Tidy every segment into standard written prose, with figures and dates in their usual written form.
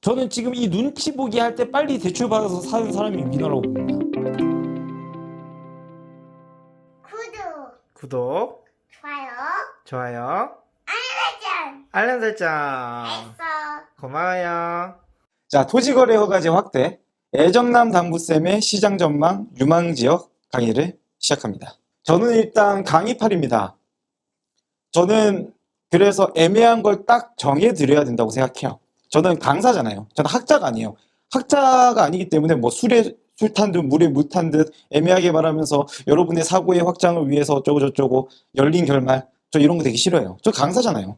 저는 지금 이 눈치 보기 할 때 빨리 대출 받아서 사는 사람이 위너라고 봅니다. 구독, 좋아요, 좋아요, 알람 알람 설정. 했어. 고마워요. 자, 토지거래 허가제 확대, 애정남 당구쌤의 시장 전망 유망지역 강의를 시작합니다. 저는 일단 강의팔입니다. 저는 그래서 애매한 걸 딱 정해드려야 된다고 생각해요. 저는 강사잖아요. 저는 학자가 아니에요. 학자가 아니기 때문에 뭐 술에 술 탄 듯 물에 물 탄 듯 애매하게 말하면서 여러분의 사고의 확장을 위해서 어쩌고저쩌고 열린 결말, 저 이런 거 되게 싫어요. 저 강사잖아요.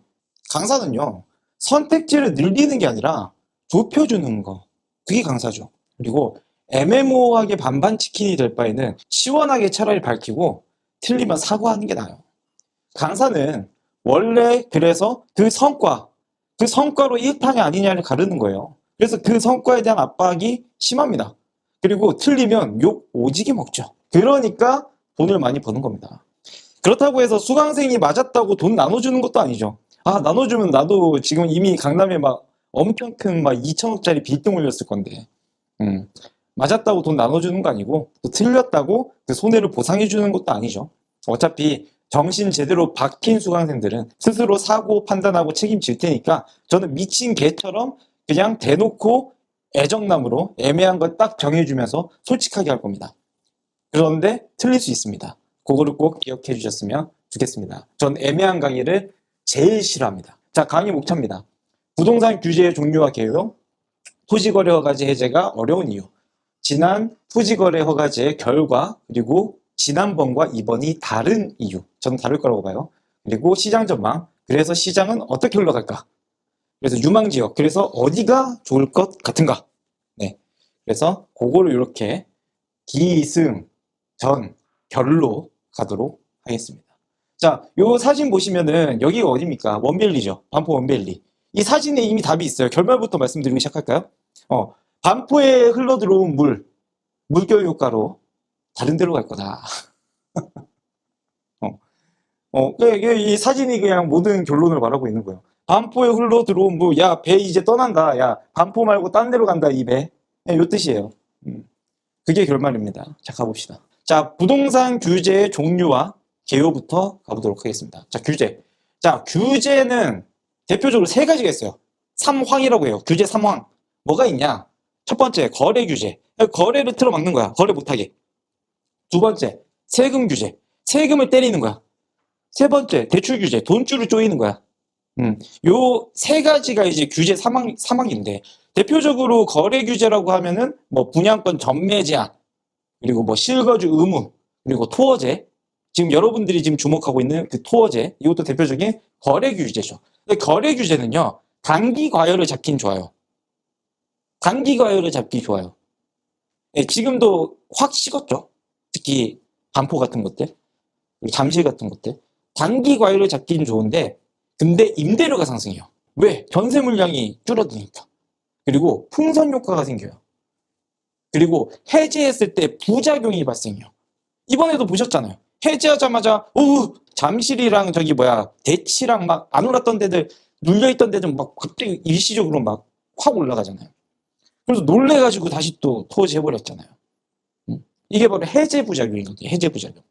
강사는요, 선택지를 늘리는 게 아니라 좁혀주는 거, 그게 강사죠. 그리고 애매모호하게 반반 치킨이 될 바에는 시원하게 차라리 밝히고 틀리면 사과하는 게 나아요. 강사는 원래 그래서 그 성과로 일탕이 아니냐를 가르는 거예요. 그래서 그 성과에 대한 압박이 심합니다. 그리고 틀리면 욕 오지게 먹죠. 그러니까 돈을 많이 버는 겁니다. 그렇다고 해서 수강생이 맞았다고 돈 나눠주는 것도 아니죠. 아, 나눠주면 나도 지금 이미 강남에 막 엄청 큰 막 2천억짜리 빌딩 올렸을 건데. 맞았다고 돈 나눠주는 거 아니고, 또 틀렸다고 그 손해를 보상해주는 것도 아니죠. 어차피 정신 제대로 박힌 수강생들은 스스로 사고 판단하고 책임질 테니까 저는 미친 개처럼 그냥 대놓고 애정남으로 애매한 걸 딱 정해주면서 솔직하게 할 겁니다. 그런데 틀릴 수 있습니다. 그거를 꼭 기억해 주셨으면 좋겠습니다. 전 애매한 강의를 제일 싫어합니다. 자, 강의 목차입니다. 부동산 규제의 종류와 개요, 토지거래 허가제 해제가 어려운 이유, 지난 토지거래 허가제의 결과, 그리고 지난번과 이번이 다른 이유, 저는 다를 거라고 봐요. 그리고 시장 전망, 그래서 시장은 어떻게 흘러갈까? 그래서 유망지역, 그래서 어디가 좋을 것 같은가? 네, 그래서 그거를 이렇게 기승, 전, 결로 가도록 하겠습니다. 자, 요 사진 보시면은 여기가 어디입니까? 원밸리죠. 반포 원밸리. 이 사진에 이미 답이 있어요. 결말부터 말씀드리고 시작할까요? 반포에 흘러 들어온 물결 효과로 다른 데로 갈 거다. 이 사진이 그냥 모든 결론을 말하고 있는 거예요. 반포에 흘러 들어온 물, 야, 배 이제 떠난다. 야, 반포 말고 딴 데로 간다, 이 배. 요 뜻이에요. 그게 결말입니다. 자, 가봅시다. 자, 부동산 규제의 종류와 개요부터 가보도록 하겠습니다. 자, 규제. 자, 규제는 대표적으로 세 가지가 있어요. 삼황이라고 해요. 규제 삼황. 뭐가 있냐? 첫 번째, 거래 규제. 거래를 틀어막는 거야. 거래 못하게. 두 번째, 세금 규제. 세금을 때리는 거야. 세 번째, 대출 규제. 돈줄을 조이는 거야. 요 세 가지가 이제 규제 삼황인데, 대표적으로 거래 규제라고 하면은 뭐 분양권 전매 제한, 그리고 뭐 실거주 의무, 그리고 토어제. 지금 여러분들이 지금 주목하고 있는 그 토어제, 이것도 대표적인 거래 규제죠. 근데 거래 규제는요, 단기 과열을 잡긴 좋아요. 단기 과열을 잡기 좋아요. 네, 지금도 확 식었죠. 특히 반포 같은 것들, 그리고 잠실 같은 것들. 단기 과열을 잡긴 좋은데, 근데 임대료가 상승해요. 왜? 전세 물량이 줄어드니까. 그리고 풍선 효과가 생겨요. 그리고 해제했을 때 부작용이 발생해요. 이번에도 보셨잖아요. 해제하자마자 잠실이랑 대치랑 막 안 올랐던 데들, 눌려있던 데들 막 갑자기 일시적으로 막 확 올라가잖아요. 그래서 놀래가지고 다시 또 토지해버렸잖아요. 이게 바로 해제 부작용이거든요. 해제 부작용.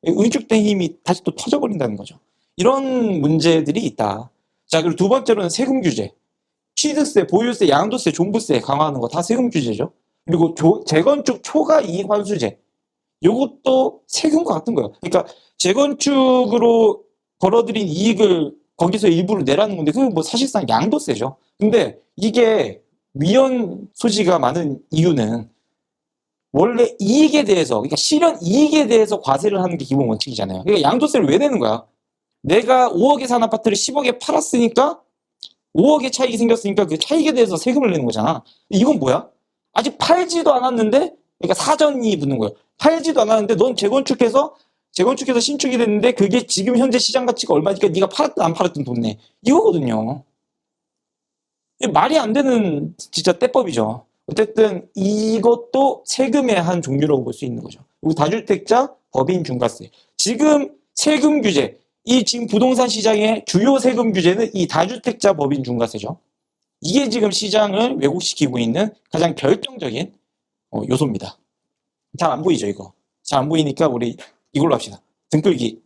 응축된 힘이 다시 또 터져버린다는 거죠. 이런 문제들이 있다. 자, 그리고 두 번째로는 세금 규제. 취득세, 보유세, 양도세, 종부세 강화하는 거 다 세금 규제죠. 그리고 재건축 초과 이익 환수제. 요것도 세금과 같은 거예요. 그러니까 재건축으로 벌어들인 이익을 거기서 일부를 내라는 건데, 그건 뭐 사실상 양도세죠. 근데 이게 위헌 소지가 많은 이유는 원래 이익에 대해서, 그러니까 실현 이익에 대해서 과세를 하는 게 기본 원칙이잖아요. 그러니까 양도세를 왜 내는 거야? 내가 5억에 산 아파트를 10억에 팔았으니까 5억의 차익이 생겼으니까 그 차익에 대해서 세금을 내는 거잖아. 이건 뭐야? 아직 팔지도 않았는데, 그러니까 사전이 붙는 거예요. 팔지도 않았는데 넌 재건축해서 신축이 됐는데 그게 지금 현재 시장 가치가 얼마니까 네가 팔았든 안 팔았든 돈 내. 이거거든요. 말이 안 되는 진짜 떼법이죠. 어쨌든 이것도 세금의 한 종류라고 볼 수 있는 거죠. 그리고 다주택자 법인 중과세. 지금 세금 규제, 이 지금 부동산 시장의 주요 세금 규제는 이 다주택자 법인 중과세죠. 이게 지금 시장을 왜곡시키고 있는 가장 결정적인 요소입니다. 잘 안 보이죠, 이거? 잘 안 보이니까 우리 이걸로 합시다. 등끌기.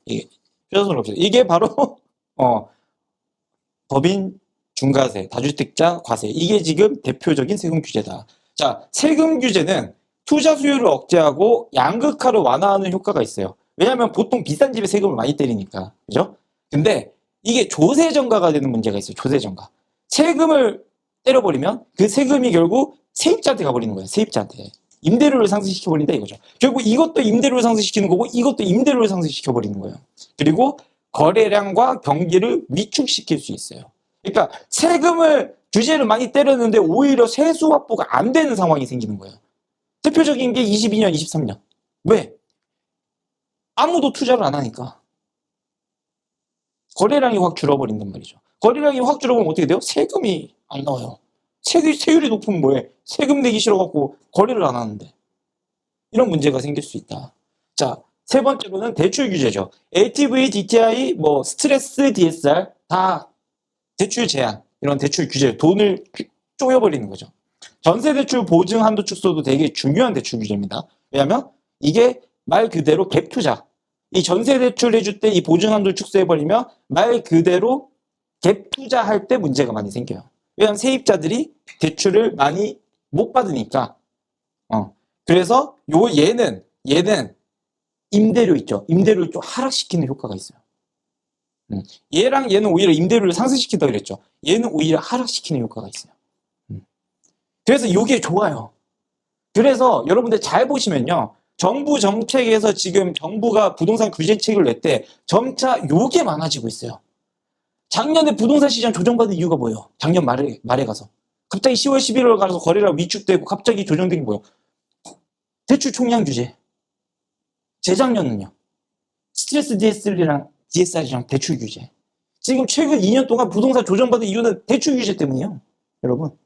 표준으로 합시다. 이게 바로 법인 중과세, 다주택자 과세. 이게 지금 대표적인 세금 규제다. 자, 세금 규제는 투자 수요를 억제하고 양극화를 완화하는 효과가 있어요. 왜냐하면 보통 비싼 집에 세금을 많이 때리니까. 그죠? 근데 이게 조세 전가가 되는 문제가 있어요. 조세 전가. 세금을 때려버리면 그 세금이 결국 세입자한테 가버리는 거예요. 세입자한테. 임대료를 상승시켜버린다 이거죠. 결국 이것도 임대료를 상승시키는 거고 이것도 임대료를 상승시켜버리는 거예요. 그리고 거래량과 경기를 위축시킬 수 있어요. 그러니까 세금을 규제를 많이 때렸는데 오히려 세수 확보가 안 되는 상황이 생기는 거예요. 대표적인 게 22년, 23년. 왜? 아무도 투자를 안 하니까. 거래량이 확 줄어버린단 말이죠. 거래량이 확 줄어버리면 어떻게 돼요? 세금이 안 나와요. 세율이 높으면 뭐해? 세금 내기 싫어갖고 거래를 안 하는데. 이런 문제가 생길 수 있다. 자, 세 번째로는 대출 규제죠. LTV, DTI, 스트레스, DSR 다 대출 제한, 이런 대출 규제, 돈을 쪼여버리는 거죠. 전세대출 보증 한도 축소도 되게 중요한 대출 규제입니다. 왜냐하면 이게 말 그대로 갭 투자. 이 전세대출 해줄 때 이 보증 한도 축소해버리면 말 그대로 갭 투자할 때 문제가 많이 생겨요. 왜냐하면 세입자들이 대출을 많이 못 받으니까. 그래서 얘는 임대료 있죠. 임대료를 좀 하락시키는 효과가 있어요. 얘랑 얘는 오히려 임대료를 상승시킨다 그랬죠. 얘는 오히려 하락시키는 효과가 있어요. 그래서 이게 좋아요. 그래서 여러분들 잘 보시면요. 정부 정책에서 지금 정부가 부동산 규제책을 낼 때 점차 요게 많아지고 있어요. 작년에 부동산 시장 조정받은 이유가 뭐예요? 작년 말에 가서. 갑자기 10월, 11월 가서 거래량 위축되고 갑자기 조정된 게 뭐예요? 대출 총량 규제. 재작년은요. 스트레스 DSR이랑 대출 규제. 지금 최근 2년 동안 부동산 조정받은 이유는 대출 규제 때문이에요. 여러분.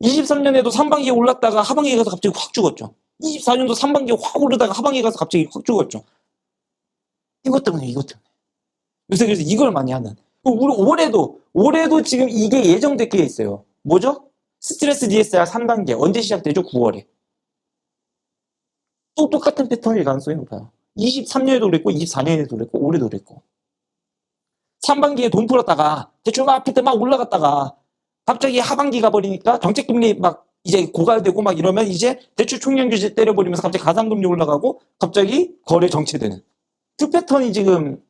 23년에도 상반기에 올랐다가 하반기에 가서 갑자기 확 죽었죠. 24년도 상반기에 확 오르다가 하반기에 가서 갑자기 확 죽었죠. 이것 때문에. 요새 그래서 이걸 많이 하는. 올해도 지금 이게 예정될 게 있어요. 뭐죠? 스트레스 DSR 3단계. 언제 시작되죠? 9월에. 또 똑같은 패턴일 가능성이 높아요. 23년에도 그랬고, 24년에도 그랬고, 올해도 그랬고. 상반기에 돈 풀었다가, 대출 막 앞에 때 막 올라갔다가, 갑자기 하반기 가버리니까 정책금리 막 이제 고갈되고 막 이러면 이제 대출 총량 규제 때려버리면서 갑자기 가상금리 올라가고 갑자기 거래 정체되는. 그 패턴이 지금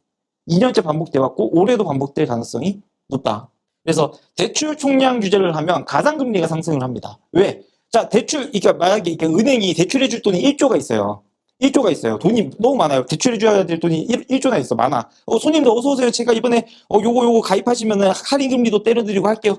2년째 반복돼 왔고 올해도 반복될 가능성이 높다. 그래서 대출 총량 규제를 하면 가상금리가 상승을 합니다. 왜? 자, 그러니까 만약에 은행이 대출해줄 돈이 1조가 있어요. 1조가 있어요. 돈이 너무 많아요. 대출해줘야 될 돈이 1조나 있어. 많아. 손님들 어서오세요. 제가 이번에 요거 가입하시면은 할인금리도 때려드리고 할게요.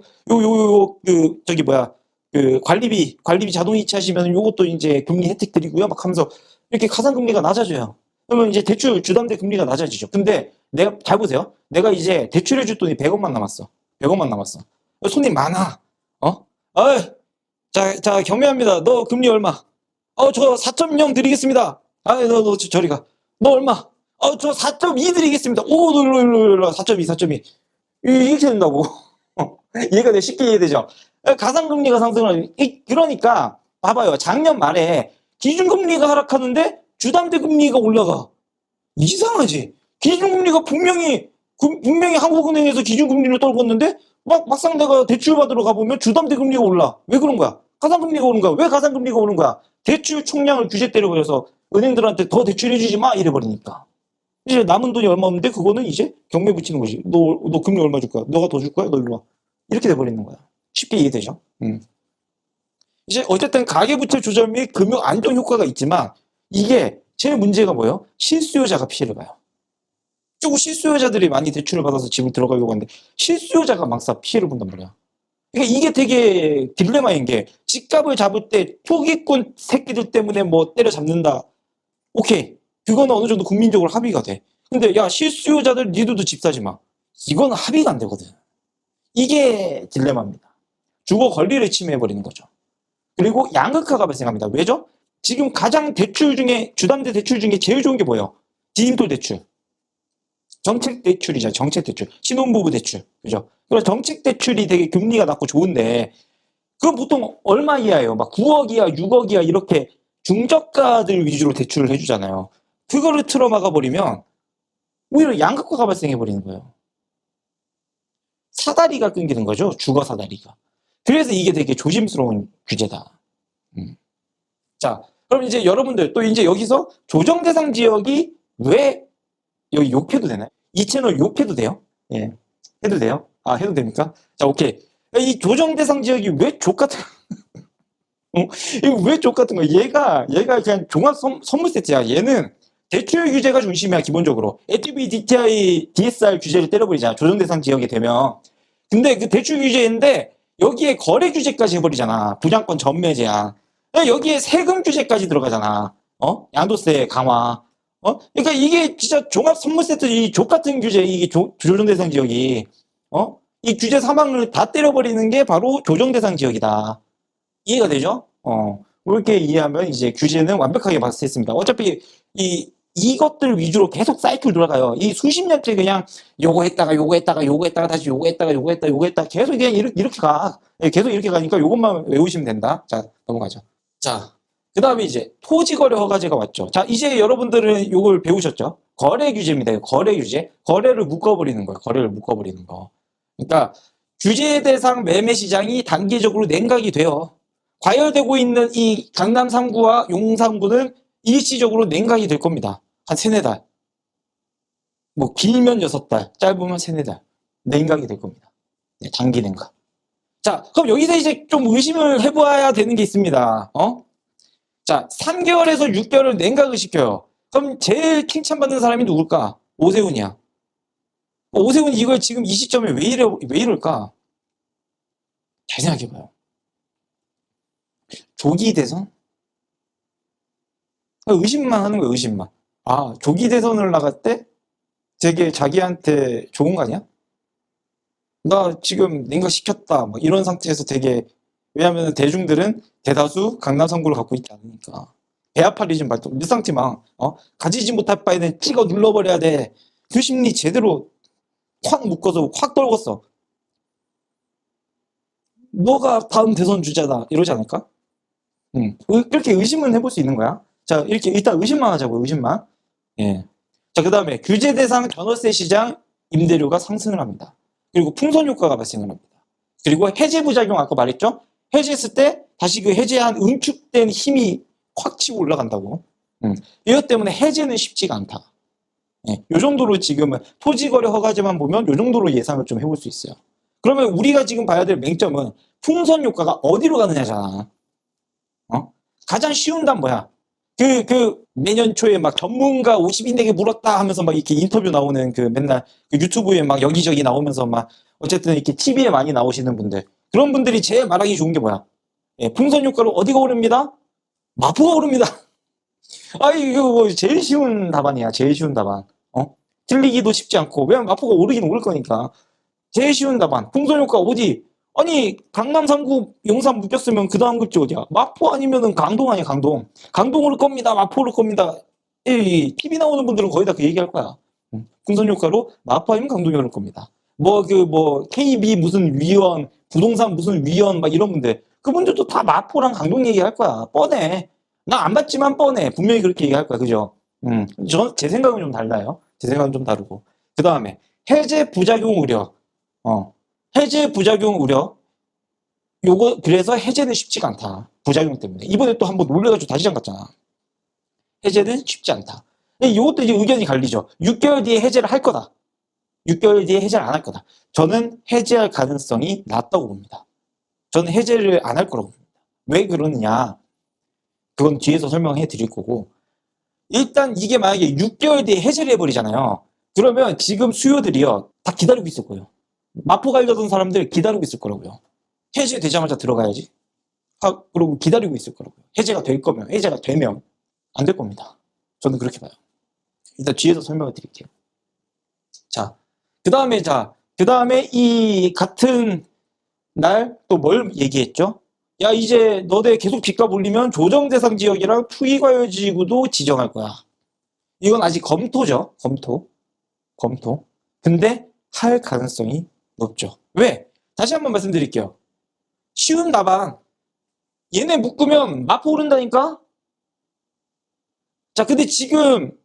관리비 자동 이체하시면 요것도 이제 금리 혜택 드리고요. 막 하면서 이렇게 가상금리가 낮아져요. 그러면 이제 대출 주담대 금리가 낮아지죠. 근데 내가, 잘 보세요. 내가 이제 대출해줄 돈이 100원만 남았어. 100원만 남았어. 손님 많아. 자, 경매합니다. 너 금리 얼마? 저 4.0 드리겠습니다. 너 저리 가. 너 얼마? 저 4.2 드리겠습니다. 오, 너 일로 4.2. 이렇게 된다고. 이해가 돼. 쉽게 이해되죠? 가상금리가 상승을, 그러니까, 봐봐요. 작년 말에 기준금리가 하락하는데 주담대 금리가 올라가. 이상하지? 기준금리가 분명히 한국은행에서 기준금리를 떨궜는데, 막상 내가 대출 받으러 가보면 주담대 금리가 올라. 왜 그런 거야? 가상금리가 오른 거야. 왜 가상금리가 오른 거야? 대출 총량을 규제 때려버려서 은행들한테 더 대출해주지 마 이래버리니까 이제 남은 돈이 얼마 없는데 그거는 이제 경매 붙이는 거지. 너 금리 얼마 줄 거야? 너가 더 줄 거야? 너 일로 와. 이렇게 돼버리는 거야. 쉽게 이해되죠? 이제 어쨌든 가계부채 조절 및 금융 안정 효과가 있지만 이게 제일 문제가 뭐예요? 실수요자가 피해를 봐요. 조금 실수요자들이 많이 대출을 받아서 집을 들어가려고 하는데 실수요자가 막상 피해를 본단 말이야. 그러니까 이게 되게 딜레마인 게 집값을 잡을 때 투기꾼 새끼들 때문에 때려잡는다. 오케이. 그거는 어느 정도 국민적으로 합의가 돼. 근데 야, 실수요자들 니들도 집 사지 마. 이건 합의가 안 되거든. 이게 딜레마입니다. 주거 권리를 침해해버리는 거죠. 그리고 양극화가 발생합니다. 왜죠? 지금 가장 주담대 대출 중에 제일 좋은 게 뭐예요? 디딤돌 대출. 정책 대출이죠. 정책 대출. 신혼부부 대출. 그죠? 그래서 정책 대출이 되게 금리가 낮고 좋은데, 그건 보통 얼마 이하예요? 막 9억 이하, 6억 이하 이렇게 중저가들 위주로 대출을 해주잖아요. 그거를 틀어막아 버리면 오히려 양극화가 발생해 버리는 거예요. 사다리가 끊기는 거죠. 주거 사다리가. 그래서 이게 되게 조심스러운 규제다. 자, 그럼 이제 여러분들 또 이제 여기서 조정 대상 지역이 왜 여기 욕해도 되나요? 이 채널 욕해도 돼요? 예. 해도 돼요? 아, 해도 됩니까? 자, 오케이. 이 조정 대상 지역이 왜 족같은, 이거 왜 족같은 거야? 얘가 그냥 종합 선물 세트야. 얘는 대출 규제가 중심이야, 기본적으로. LTV, DTI, DSR 규제를 때려버리잖아. 조정 대상 지역이 되면. 근데 그 대출 규제인데, 여기에 거래 규제까지 해버리잖아. 부장권 전매제한. 여기에 세금 규제까지 들어가잖아. 양도세 강화. 그러니까 이게 진짜 종합 선물 세트 이 족같은 규제, 이게 조정 대상 지역이, 이 규제 사망을 다 때려버리는 게 바로 조정 대상 지역이다. 이해가 되죠? 그렇게 이해하면 이제 규제는 완벽하게 봤었습니다. 어차피 이것들 위주로 계속 사이클 돌아가요. 이 수십 년째 그냥 요거 했다가 다시 요거 했다가 계속 그냥 이렇게 가. 예, 계속 이렇게 가니까 요것만 외우시면 된다. 자, 넘어가죠. 자, 그 다음에 이제 토지거래 허가제가 왔죠. 자, 이제 여러분들은 요걸 배우셨죠? 거래 규제입니다. 거래 규제. 거래를 묶어버리는 거예요. 거래를 묶어버리는 거. 그러니까 규제 대상 매매 시장이 단계적으로 냉각이 돼요. 과열되고 있는 이 강남 3구와 용산구는 일시적으로 냉각이 될 겁니다. 한 3-4달. 뭐 길면 6달, 짧으면 3-4달. 냉각이 될 겁니다. 네, 단기 냉각. 자, 그럼 여기서 이제 좀 의심을 해봐야 되는 게 있습니다. 자, 3개월에서 6개월을 냉각을 시켜요. 그럼 제일 칭찬받는 사람이 누굴까? 오세훈이야. 오세훈이 이걸 지금 이 시점에 왜 이럴까? 잘 생각해봐요. 조기 대선? 의심만 하는 거야, 의심만. 아, 조기 대선을 나갈 때 되게 자기한테 좋은 거 아니야? 나 지금 냉각시켰다. 뭐 이런 상태에서 되게, 왜냐하면 대중들은 대다수 강남 3구를 갖고 있지 않으니까. 배아파리즘 발동, 일상티망, 가지지 못할 바에는 찍어 눌러버려야 돼. 그 심리 제대로 확 묶어서 확 떨궜어. 너가 다음 대선 주자다. 이러지 않을까? 그렇게 의심은 해볼 수 있는 거야. 자, 이렇게 일단 의심만 하자고요, 의심만. 예. 자, 그 다음에 규제 대상 전월세 시장 임대료가 상승을 합니다. 그리고 풍선 효과가 발생을 합니다. 그리고 해제 부작용 아까 말했죠? 해제했을 때 다시 그 해제한 응축된 힘이 확 치고 올라간다고. 이것 때문에 해제는 쉽지가 않다. 예. 요 정도로 지금은 토지거래 허가제만 보면 요 정도로 예상을 좀 해볼 수 있어요. 그러면 우리가 지금 봐야 될 맹점은 풍선 효과가 어디로 가느냐잖아. 가장 쉬운 답 뭐야? 매년 초에 막 전문가 50인에게 물었다 하면서 막 이렇게 인터뷰 나오는 그 맨날 그 유튜브에 막 여기저기 나오면서 막 어쨌든 이렇게 TV에 많이 나오시는 분들. 그런 분들이 제일 말하기 좋은 게 뭐야? 예, 풍선 효과로 어디가 오릅니다? 마포가 오릅니다. 아, 이거 뭐 제일 쉬운 답안이야. 제일 쉬운 답안. 틀리기도 쉽지 않고. 왜냐면 마포가 오르긴 오를 거니까. 제일 쉬운 답안. 풍선 효과 어디? 아니, 강남 3구 용산 묶였으면 그 다음 급지 어디야? 마포 아니면은 강동 아니야, 강동. 강동 오를 겁니다. 마포 오를 겁니다. 이 TV 나오는 분들은 거의 다 그 얘기할 거야. 풍선 효과로 마포 아니면 강동이 오를 겁니다. KB 무슨 위원, 부동산 무슨 위원, 막 이런 분들. 그분들도 다 마포랑 강동 얘기할 거야. 뻔해. 나 안 봤지만 뻔해. 분명히 그렇게 얘기할 거야. 그죠? 제 생각은 좀 달라요. 제 생각은 좀 다르고. 그 다음에, 해제 부작용 우려. 해제 부작용 우려. 그래서 해제는 쉽지가 않다. 부작용 때문에. 이번에 또 한번 놀래가지고 다시 잠갔잖아. 해제는 쉽지 않다. 이것도 이제 의견이 갈리죠. 6개월 뒤에 해제를 할 거다. 6개월 뒤에 해제를 안 할 거다. 저는 해제할 가능성이 낮다고 봅니다. 저는 해제를 안 할 거라고 봅니다. 왜 그러느냐. 그건 뒤에서 설명해 드릴 거고. 일단 이게 만약에 6개월 뒤에 해제를 해버리잖아요. 그러면 지금 수요들이요. 다 기다리고 있을 거예요. 마포 가려던 사람들 기다리고 있을 거라고요. 해제되자마자 들어가야지. 그러고 기다리고 있을 거라고요. 해제가 될 거면, 해제가 되면 안 될 겁니다. 저는 그렇게 봐요. 일단 뒤에서 설명을 드릴게요. 자, 그 다음에 이 같은 날 또 뭘 얘기했죠? 야, 이제 너네 계속 집값 올리면 조정 대상 지역이랑 투기과열 지구도 지정할 거야. 이건 아직 검토죠. 검토. 검토. 근데 할 가능성이 높죠. 왜? 다시 한번 말씀드릴게요. 쉬운 답안. 얘네 묶으면 마포 오른다니까? 자, 근데 지금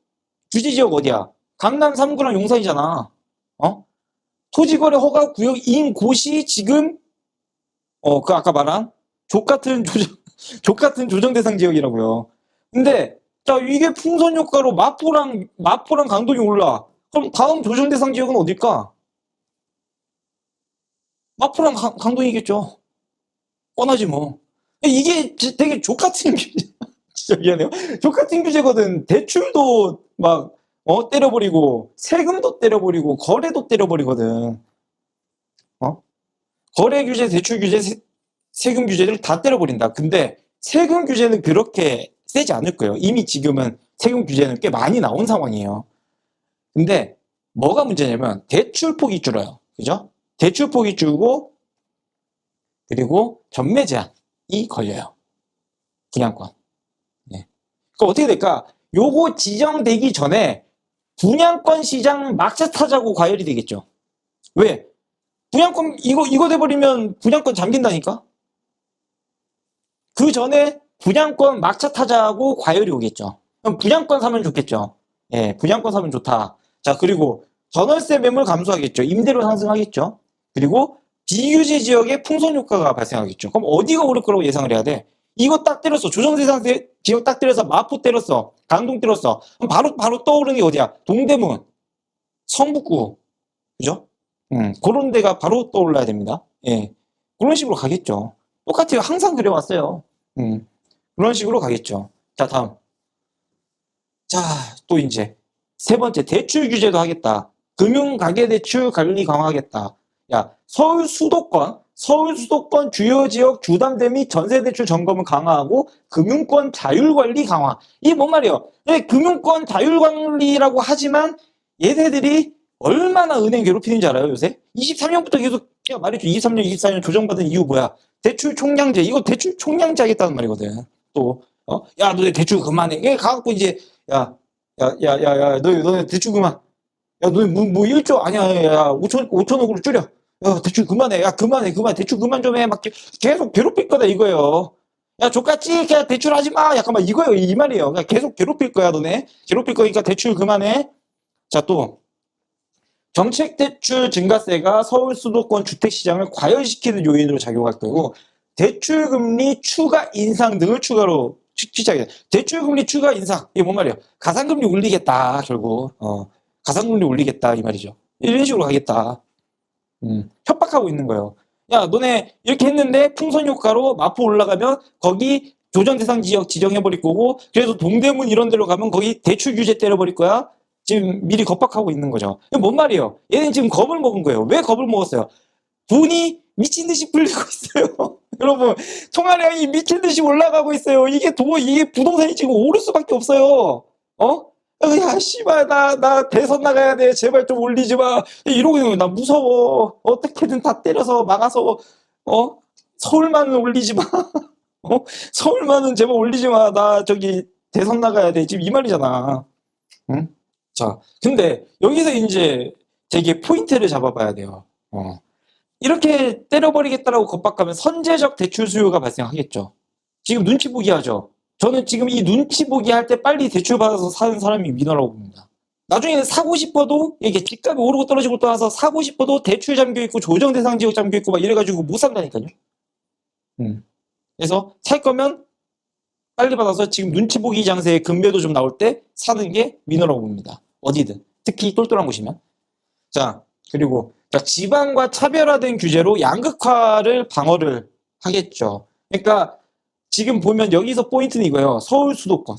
규제지역 어디야? 강남 3구랑 용산이잖아. 어? 토지거래 허가 구역인 곳이 지금 그 아까 말한 족같은 조정 대상 지역이라고요. 근데 자, 이게 풍선 효과로 마포랑 강동이 올라. 그럼 다음 조정 대상 지역은 어딜까? 마포랑 강동이겠죠. 뻔하지 뭐. 이게 되게 족같은 규제. 진짜 미안해요. 족같은 규제거든. 대출도 막 때려버리고 세금도 때려버리고 거래도 때려버리거든. 어? 거래 규제, 대출 규제, 세금 규제를 다 때려버린다. 근데 세금 규제는 그렇게 세지 않을 거예요. 이미 지금은 세금 규제는 꽤 많이 나온 상황이에요. 근데 뭐가 문제냐면 대출폭이 줄어요. 그죠? 대출폭이 줄고 그리고 전매 제한이 걸려요. 분양권. 네. 그럼 어떻게 될까? 요거 지정되기 전에 분양권 시장 막차 타자고 과열이 되겠죠. 왜? 분양권 이거 돼버리면 분양권 잠긴다니까? 그 전에 분양권 막차 타자고 과열이 오겠죠. 그럼 분양권 사면 좋겠죠. 예, 분양권 사면 좋다. 자, 그리고 전월세 매물 감소하겠죠. 임대료 상승하겠죠. 그리고 비규제 지역에 풍선 효과가 발생하겠죠. 그럼 어디가 오를 거라고 예상을 해야 돼? 이거 딱 때렸어. 조정대상 지역 딱 때려서 마포 때렸어. 강동 때렸어. 그럼 바로 떠오르는 게 어디야? 동대문, 성북구, 그죠? 그런 데가 바로 떠올라야 됩니다. 예, 그런 식으로 가겠죠. 똑같아요. 항상 그래왔어요. 그런 식으로 가겠죠. 자, 다음. 자, 또 이제 세 번째 대출 규제도 하겠다. 금융가계대출 관리 강화하겠다. 야, 서울 수도권 주요 지역 주담대 및 전세대출 점검을 강화하고 금융권 자율관리 강화. 이게 뭔 말이에요? 금융권 자율관리라고 하지만 얘네들이 얼마나 은행 괴롭히는지 알아요, 요새? 23년부터 계속 말했죠. 23년, 24년 조정받은 이유 뭐야? 대출 총량제. 이거 대출 총량제 하겠다는 말이거든. 또, 야, 너네 대출 그만해. 얘 가갖고 이제, 너네 대출 그만. 야, 너네 뭐 1조, 아니야, 야, 5천억으로 줄여. 야, 대출 그만해. 야, 그만해. 대출 그만 좀 해. 막 계속 괴롭힐 거다, 이거예요. 야, 족같지? 그냥 대출 하지 마. 약간 막 이거예요. 이 말이에요. 그냥 계속 괴롭힐 거야, 너네. 괴롭힐 거니까 대출 그만해. 자, 또. 정책대출 증가세가 서울 수도권 주택시장을 과열시키는 요인으로 작용할 거고 대출금리 추가 인상 등을 추가로 시작해요. 대출금리 추가 인상 이게 뭔 말이에요? 가상금리 올리겠다 결국 가상금리 올리겠다 이 말이죠. 이런 식으로 가겠다. 협박하고 있는 거예요. 야 너네 이렇게 했는데 풍선 효과로 마포 올라가면 거기 조정 대상 지역 지정해버릴 거고 그래서 동대문 이런 데로 가면 거기 대출 규제 때려버릴 거야. 지금 미리 겁박하고 있는 거죠. 이게 뭔 말이에요? 얘는 지금 겁을 먹은 거예요. 왜 겁을 먹었어요? 돈이 미친 듯이 풀리고 있어요. 여러분, 통화량이 미친 듯이 올라가고 있어요. 이게 부동산이 지금 오를 수밖에 없어요. 야, 씨발, 나 대선 나가야 돼. 제발 좀 올리지 마. 이러고 있는 거예요. 나 무서워. 어떻게든 다 때려서 막아서, 서울만은 올리지 마. 서울만은 제발 올리지 마. 나 대선 나가야 돼. 지금 이 말이잖아. 응? 자, 근데 여기서 이제 되게 포인트를 잡아봐야 돼요. 이렇게 때려버리겠다라고 겁박하면 선제적 대출 수요가 발생하겠죠. 지금 눈치 보기 하죠. 저는 지금 이 눈치 보기 할 때 빨리 대출 받아서 사는 사람이 위너라고 봅니다. 나중에는 사고 싶어도 이게 집값이 오르고 떨어지고 떠나서 사고 싶어도 대출 잠겨 있고 조정 대상 지역 잠겨 있고 막 이래가지고 못 산다니까요. 그래서 살 거면 빨리 받아서 지금 눈치 보기 장세에 금매도 좀 나올 때 사는 게 위너라고 봅니다. 어디든. 특히 똘똘한 곳이면. 자, 그리고 지방과 차별화된 규제로 양극화를 방어를 하겠죠. 그러니까 지금 보면 여기서 포인트는 이거예요. 서울 수도권.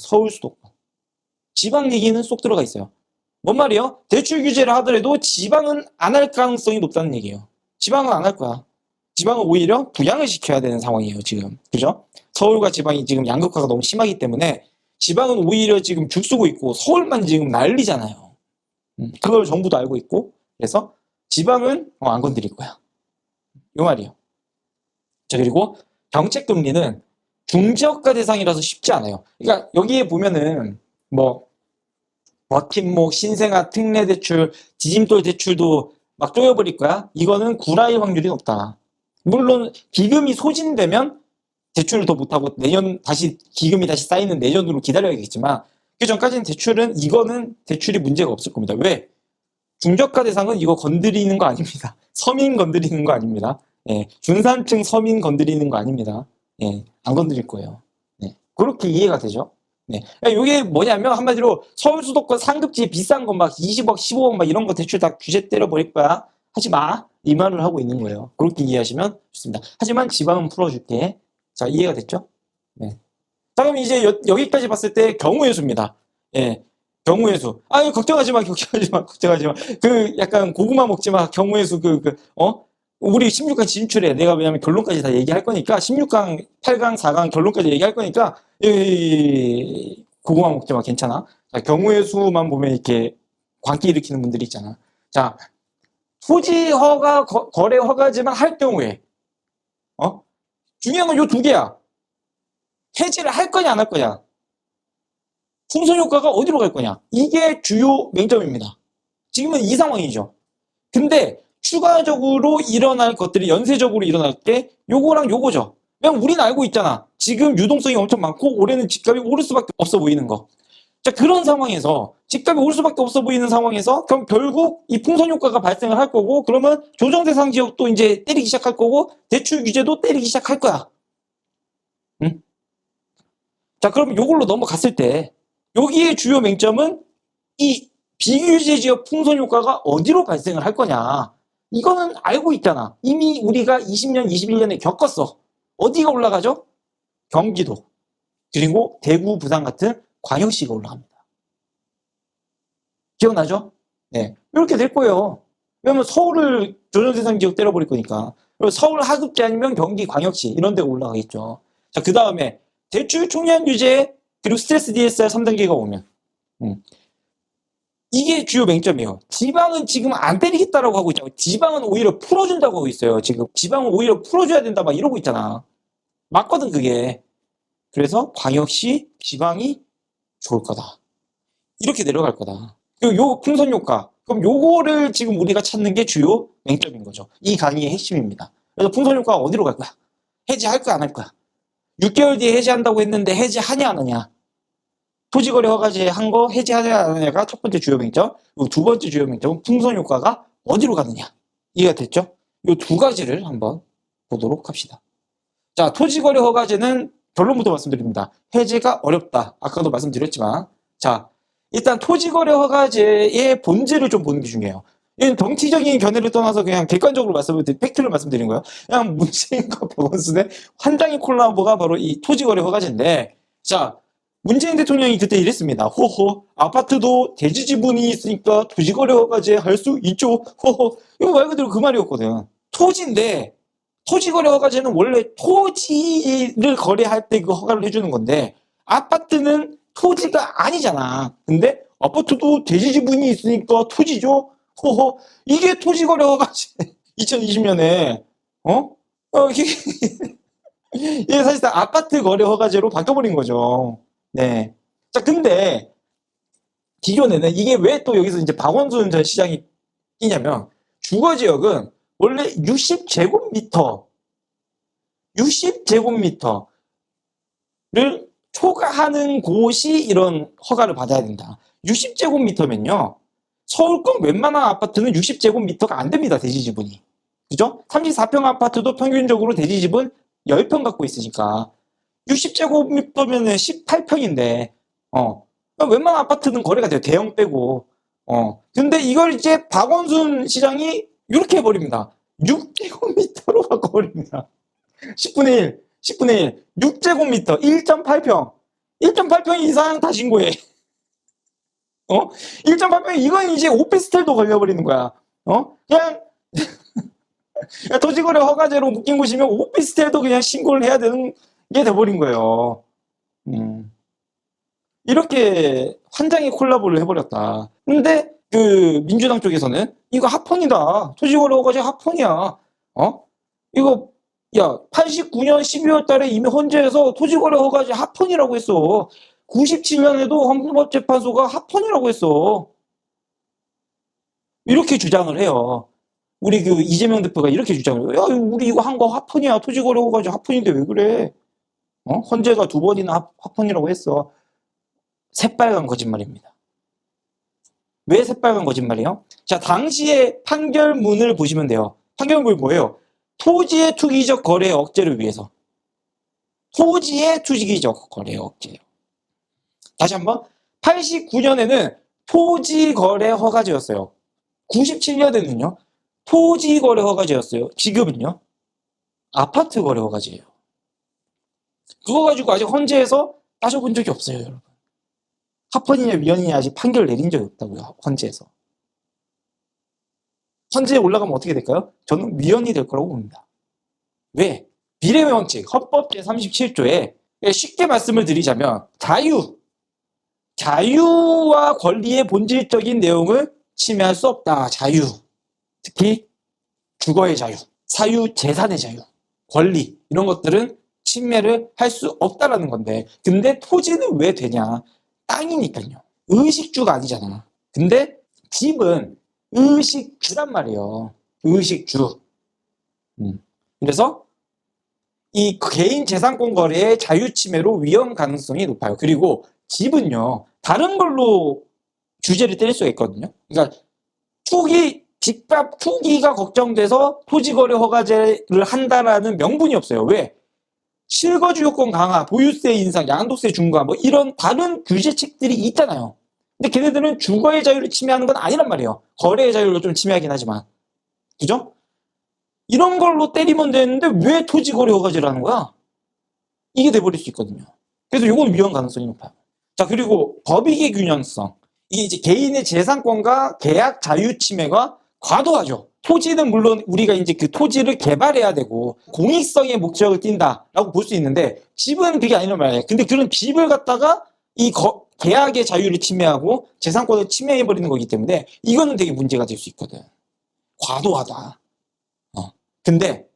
지방 얘기는 쏙 들어가 있어요. 뭔 말이에요? 대출 규제를 하더라도 지방은 안 할 가능성이 높다는 얘기예요. 지방은 안 할 거야. 지방은 오히려 부양을 시켜야 되는 상황이에요, 지금. 그죠? 서울과 지방이 지금 양극화가 너무 심하기 때문에 지방은 오히려 지금 죽쓰고 있고 서울만 지금 난리잖아요. 그걸 정부도 알고 있고 그래서 지방은 안 건드릴 거야. 요 말이에요. 자, 그리고 정책금리는 중저가 대상이라서 쉽지 않아요. 그러니까 여기에 보면은 버팀목, 신생아, 특례대출, 디딤돌 대출도 막 쪼여버릴 거야? 이거는 구라일 확률이 높다. 물론 기금이 소진되면 대출을 더 못하고 내년 다시 기금이 다시 쌓이는 내년으로 기다려야겠지만 그 전까지는 이거는 대출이 문제가 없을 겁니다. 왜? 중저가 대상은 이거 건드리는 거 아닙니다. 서민 건드리는 거 아닙니다. 예, 중산층 서민 건드리는 거 아닙니다. 예, 안 건드릴 거예요. 네, 그렇게 이해가 되죠? 네, 이게 뭐냐면 한마디로 서울 수도권 상급지 비싼 거 막 20억, 15억 막 이런 거 대출 다 규제 때려버릴 거야. 하지 마. 이 말을 하고 있는 거예요. 그렇게 이해하시면 좋습니다. 하지만 지방은 풀어줄게. 자, 이해가 됐죠? 네. 자, 그럼 이제 여기까지 봤을 때 경우의 수입니다. 예. 경우의 수. 아유, 걱정하지 마, 걱정하지 마, 걱정하지 마. 약간 고구마 먹지 마. 경우의 수, 우리 16강 진출해. 내가 왜냐면 결론까지 다 얘기할 거니까, 16강, 8강, 4강 결론까지 얘기할 거니까, 고구마 먹지 마. 괜찮아. 자, 경우의 수만 보면 이렇게 광기 일으키는 분들이 있잖아. 자, 토지 허가, 거래 허가지만 할 경우에, 중요한 건 요 두 개야. 해지를 할 거냐, 안 할 거냐. 풍선 효과가 어디로 갈 거냐. 이게 주요 맹점입니다. 지금은 이 상황이죠. 근데 추가적으로 일어날 것들이 연쇄적으로 일어날 게 요거랑 요거죠. 그냥 우리는 알고 있잖아. 지금 유동성이 엄청 많고 올해는 집값이 오를 수밖에 없어 보이는 거. 자, 그런 상황에서 집값이 오를 수밖에 없어 보이는 상황에서 그럼 결국 이 풍선 효과가 발생을 할 거고 그러면 조정 대상 지역도 이제 때리기 시작할 거고 대출 규제도 때리기 시작할 거야. 응? 자, 그럼 요걸로 넘어갔을 때 여기의 주요 맹점은 이 비규제 지역 풍선 효과가 어디로 발생을 할 거냐. 이거는 알고 있잖아. 이미 우리가 20년, 21년에 겪었어. 어디가 올라가죠? 경기도. 그리고 대구, 부산 같은 광역시가 올라갑니다. 기억나죠? 네. 이렇게 될 거예요. 왜냐면 서울을 조정대상 지역 때려버릴 거니까. 서울 하급지 아니면 경기, 광역시 이런 데가 올라가겠죠. 자, 그 다음에 대출 총량 규제 그리고 스트레스 DSR 3단계가 오면 이게 주요 맹점이에요. 지방은 지금 안 때리겠다라고 하고 있잖아요. 지방은 오히려 풀어준다고 하고 있어요. 지금 지방은 오히려 풀어줘야 된다 막 이러고 있잖아. 맞거든 그게. 그래서 광역시, 지방이 좋을 거다. 이렇게 내려갈 거다. 그리고 요 풍선 효과. 그럼 요거를 지금 우리가 찾는 게 주요 맹점인 거죠. 이 강의의 핵심입니다. 그래서 풍선 효과가 어디로 갈 거야? 해지할 거야, 안 할 거야? 6개월 뒤에 해지한다고 했는데 해지하냐 안 하냐? 토지거래 허가제 한 거 해지하냐 안 하냐가 첫 번째 주요 맹점. 그리고 두 번째 주요 맹점은 풍선 효과가 어디로 가느냐. 이해가 됐죠? 이 두 가지를 한번 보도록 합시다. 자, 토지거래 허가제는 결론부터 말씀드립니다. 해제가 어렵다. 아까도 말씀드렸지만 자, 일단 토지거래 허가제의 본질을 좀 보는 게 중요해요. 이건 정치적인 견해를 떠나서 그냥 객관적으로 팩트를 말씀드린 거예요. 그냥 문재인과 박원순의 환장의 콜라보가 바로 이 토지거래 허가제인데 자, 문재인 대통령이 그때 이랬습니다. 호호, 아파트도 대지 지분이 있으니까 토지거래 허가제 할 수 있죠. 호호. 이거 말 그대로 그 말이었거든. 토지인데 토지거래 허가제는 원래 토지를 거래할 때 그 허가를 해주는 건데 아파트는 토지가 아니잖아. 근데 아파트도 대지 지분이 있으니까 토지죠. 호호. 이게 토지거래 허가제. 2020년에 이게 사실상 아파트 거래 허가제로 바뀌어버린 거죠. 네. 자, 근데 기존에는 이게 왜 또 여기서 이제 박원순 전 시장이 끼냐면 주거지역은 원래 60제곱미터를 초과하는 곳이 이런 허가를 받아야 된다. 60제곱미터면요. 서울권 웬만한 아파트는 60제곱미터가 안 됩니다. 대지 지분이. 그죠? 34평 아파트도 평균적으로 대지 지분 10평 갖고 있으니까 60제곱미터면 18평인데 웬만한 아파트는 거래가 돼요. 대형 빼고. 근데 이걸 이제 박원순 시장이 이렇게 해버립니다. 6제곱미터로 바꿔버립니다. 10분의 1. 6제곱미터, 1.8평. 1.8평 이상 다 신고해. 1.8평, 이건 이제 오피스텔도 걸려버리는 거야. 그냥, 토지거래 허가제로 묶인 곳이면 오피스텔도 그냥 신고를 해야 되는 게 돼버린 거예요. 이렇게 환장의 콜라보를 해버렸다. 근데 그 민주당 쪽에서는 이거 합헌이다. 토지거래 허가제 합헌이야. 이거 야 89년 12월 달에 이미 헌재에서 토지거래 허가제 합헌이라고 했어. 97년에도 헌법재판소가 합헌이라고 했어. 이렇게 주장을 해요. 우리 그 이재명 대표가 이렇게 주장을 해요. 야, 우리 이거 한 거 합헌이야. 토지거래허가제 합헌인데 왜 그래? 헌재가 2번이나 합헌이라고 했어. 새빨간 거짓말입니다. 왜 새빨간 거짓말이에요? 자, 당시의 판결문을 보시면 돼요. 판결문이 뭐예요? 토지의 투기적 거래 억제를 위해서. 토지의 투기적 거래 억제예요. 다시 한번. 89년에는 토지 거래 허가제였어요. 97년에는요. 토지 거래 허가제였어요. 지금은요. 아파트 거래 허가제예요. 그거 가지고 아직 헌재에서 따져본 적이 없어요, 여러분. 합헌이냐 위헌이냐 아직 판결 내린 적이 없다고요, 헌재에서. 헌재에 올라가면 어떻게 될까요? 저는 위헌이 될 거라고 봅니다. 왜? 비례의 원칙, 헌법 제37조에 쉽게 말씀을 드리자면 자유와 권리의 본질적인 내용을 침해할 수 없다. 자유. 특히 주거의 자유, 사유 재산의 자유, 권리 이런 것들은 침해를 할 수 없다라는 건데 근데 토지는 왜 되냐? 땅이니까요. 의식주가 아니잖아. 근데 집은 의식주란 말이에요. 의식주. 그래서 이 개인 재산권 거래의 자유 침해로 위헌 가능성이 높아요. 그리고 집은요. 다른 걸로 규제를 때릴 수가 있거든요. 그러니까 집값 투기가 걱정돼서 토지거래 허가제를 한다라는 명분이 없어요. 왜? 실거주 요건 강화, 보유세 인상, 양도세 중과 뭐 이런 다른 규제책들이 있잖아요. 근데 걔네들은 주거의 자유를 침해하는 건 아니란 말이에요. 거래의 자유를 좀 침해하긴 하지만. 그죠? 이런 걸로 때리면 되는데 왜 토지거래 허가제를 하는 거야? 이게 돼버릴 수 있거든요. 그래서 이건 위헌 가능성이 높아요. 자, 그리고 법익의 균형성. 이게 이제 개인의 재산권과 계약 자유 침해가 과도하죠. 토지는 물론 우리가 이제 그 토지를 개발해야 되고 공익성의 목적을 띈다라고 볼 수 있는데 집은 그게 아니란 말이에요. 근데 그런 집을 갖다가 계약의 자유를 침해하고 재산권을 침해해버리는 거기 때문에 이거는 되게 문제가 될 수 있거든. 과도하다. 근데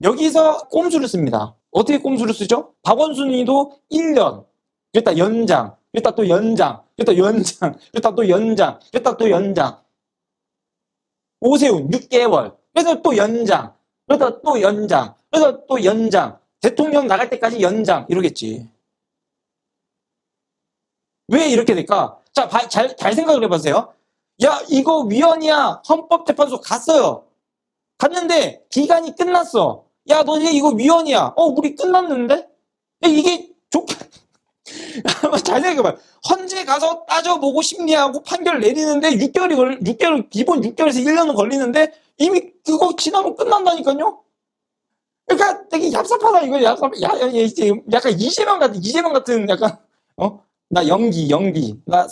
여기서 꼼수를 씁니다. 어떻게 꼼수를 쓰죠? 박원순이도 1년, 그랬다 연장, 그랬다 또 연장, 그랬다 연장, 그랬다 또 연장, 그랬다 또 연장. 오세훈 6개월, 그래서 또 연장, 그러다 또 연장, 그래서 또 연장. 대통령 나갈 때까지 연장 이러겠지. 왜 이렇게 될까? 자, 잘 생각을 해보세요. 야, 이거 위헌이야. 헌법재판소 갔어요. 갔는데 기간이 끝났어. 야, 너 이거 위헌이야. 우리 끝났는데? 야, 이게 좋게 잘 생각해봐. 헌재 가서 따져보고 심리하고 판결 내리는데 6개월, 기본 6개월에서 1년은 걸리는데 이미 그거 지나면 끝난다니까요? 그러니까 되게 얍삽하다, 이거 약간 이재명 같은 약간, 나 연기. 나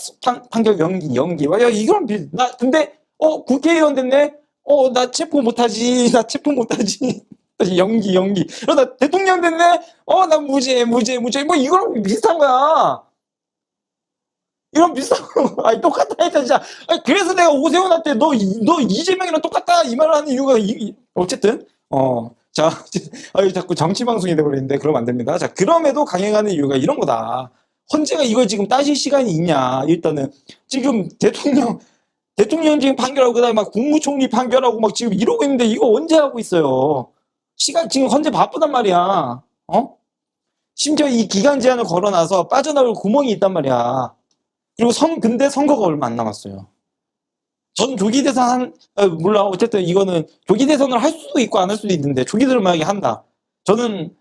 판결 연기. 야, 이거랑 근데, 국회의원 됐네? 나 체포 못하지. 연기. 그러다 대통령 됐네? 나 무죄. 뭐 이거랑 비슷한 거야. 이런 비슷한 거. 아니, 똑같다니까, 진짜. 아니, 그래서 내가 오세훈한테 너 이재명이랑 똑같다. 이 말을 하는 이유가, 어쨌든, 자, 자꾸 정치방송이 돼버리는데, 그러면 안 됩니다. 자, 그럼에도 강행하는 이유가 이런 거다. 헌재가 이걸 지금 따질 시간이 있냐. 일단은, 지금 대통령 지금 판결하고, 그 다음에 막 국무총리 판결하고 막 지금 이러고 있는데, 이거 언제 하고 있어요? 지금 헌재 바쁘단 말이야. 심지어 이 기간 제한을 걸어놔서 빠져나올 구멍이 있단 말이야. 그리고 근데 선거가 얼마 안 남았어요. 전 조기 대선 몰라. 어쨌든 이거는 조기 대선을 할 수도 있고 안 할 수도 있는데 조기 대선을 만약에 한다. 저는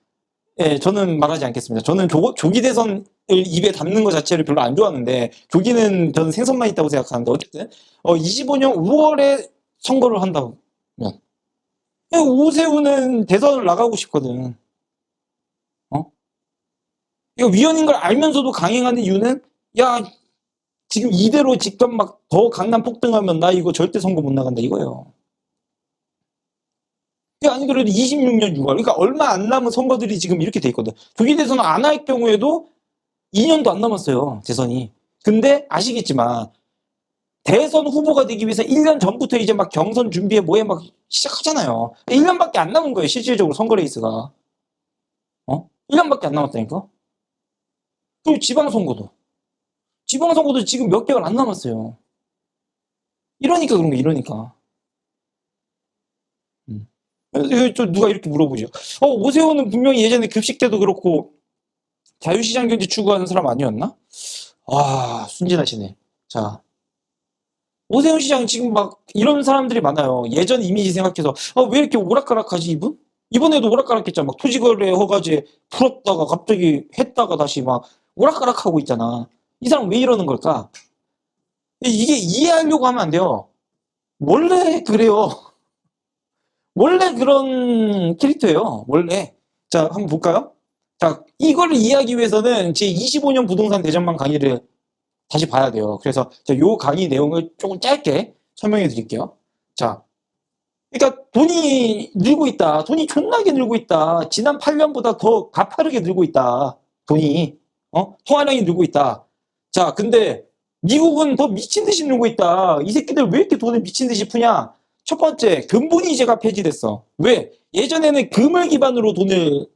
말하지 않겠습니다. 저는 조기 대선을 입에 담는 것 자체를 별로 안 좋아하는데 조기는 저는 생선만 있다고 생각하는데 어쨌든 25년 5월에 선거를 한다면 오세훈은 대선을 나가고 싶거든. 이거 위헌인 걸 알면서도 강행하는 이유는 야 지금 이대로 직접 막 더 강남 폭등하면 나 이거 절대 선거 못 나간다 이거예요. 아니 그래도 26년 6월 그러니까 얼마 안 남은 선거들이 지금 이렇게 돼 있거든. 조기 대선 안 할 경우에도 2년도 안 남았어요. 대선이. 근데 아시겠지만 대선 후보가 되기 위해서 1년 전부터 이제 막 경선 준비해 뭐해 막 시작하잖아요. 1년밖에 안 남은 거예요. 실질적으로 선거 레이스가. 1년밖에 안 남았다니까. 그리고 지방선거도. 지방선거도 지금 몇 개월 안 남았어요. 이러니까 그런 거야, 이러니까. 음. 그래서 또 누가 이렇게 물어보죠. 오세훈은 분명히 예전에 급식 때도 그렇고 자유시장 경제 추구하는 사람 아니었나? 아, 순진하시네. 자, 오세훈 시장 지금 막 이런 사람들이 많아요. 예전 이미지 생각해서 왜 이렇게 오락가락하지 이분? 이번에도 오락가락했잖아. 막 토지거래 허가제 풀었다가 갑자기 했다가 다시 막 오락가락하고 있잖아. 이 사람 왜 이러는 걸까? 이게 이해하려고 하면 안 돼요. 원래 그래요. 원래 그런 캐릭터예요. 원래. 자, 한번 볼까요? 자, 이걸 이해하기 위해서는 제 25년 부동산 대전망 강의를 다시 봐야 돼요. 그래서 요 강의 내용을 조금 짧게 설명해 드릴게요. 자, 그러니까 돈이 늘고 있다. 돈이 존나게 늘고 있다. 지난 8년보다 더 가파르게 늘고 있다. 돈이. 통화량이 늘고 있다. 자, 근데 미국은 더 미친 듯이 늘고 있다. 이 새끼들 왜 이렇게 돈을 미친 듯이 푸냐? 첫 번째, 금본위제가 폐지됐어. 왜? 예전에는 금을 기반으로 돈을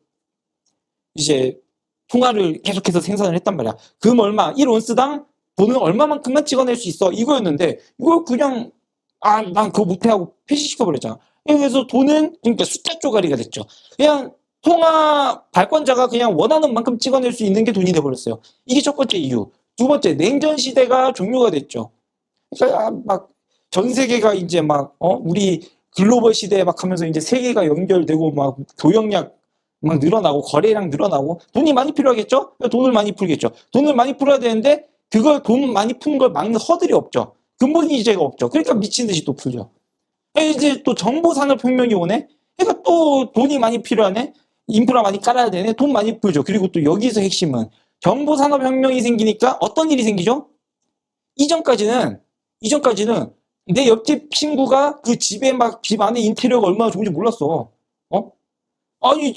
이제 통화를 계속해서 생산을 했단 말이야. 금 얼마, 1온스당 돈을 얼마만큼만 찍어낼 수 있어. 이거였는데, 이걸 그냥, 난 그거 못해 하고 폐지시켜버렸잖아. 그래서 돈은, 그러니까 숫자 쪼가리가 됐죠. 그냥 통화 발권자가 그냥 원하는 만큼 찍어낼 수 있는 게 돈이 돼버렸어요. 이게 첫 번째 이유. 두 번째, 냉전 시대가 종료가 됐죠. 그러니까 막 전 세계가 이제 막, 우리 글로벌 시대에 막 하면서 이제 세계가 연결되고 막 교역량 막 늘어나고 거래량 늘어나고 돈이 많이 필요하겠죠? 돈을 많이 풀겠죠. 돈을 많이 풀어야 되는데 그걸 돈 많이 푸는 걸 막는 허들이 없죠. 근본이제가 없죠. 그러니까 미친 듯이 또 풀죠. 이제 또 정보산업혁명이 오네. 그러니까 또 돈이 많이 필요하네. 인프라 많이 깔아야 되네. 돈 많이 풀죠. 그리고 또 여기서 핵심은 정보산업혁명이 생기니까 어떤 일이 생기죠? 이전까지는 내 옆집 친구가 그 집에 막 집 안에 인테리어가 얼마나 좋은지 몰랐어. 어? 아니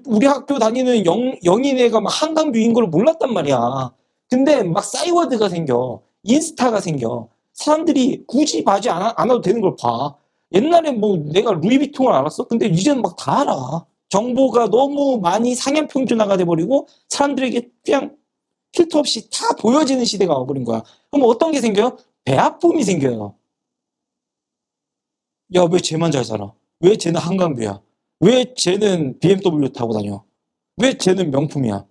우리 학교 다니는 영인애가 막 한강뷰인 걸 몰랐단 말이야. 근데 막 싸이워드가 생겨. 인스타가 생겨. 사람들이 굳이 봐지 않아도 되는 걸 봐. 옛날에 뭐 내가 루이비통을 알았어? 근데 이제는 막 다 알아. 정보가 너무 많이 상향 평준화가 돼버리고 사람들에게 그냥 필터 없이 다 보여지는 시대가 와버린 거야. 그럼 어떤 게 생겨요? 배아픔이 생겨요. 야, 왜 쟤만 잘 살아? 왜 쟤는 한강뷰야? 왜 쟤는 BMW 타고 다녀? 왜 쟤는 명품이야?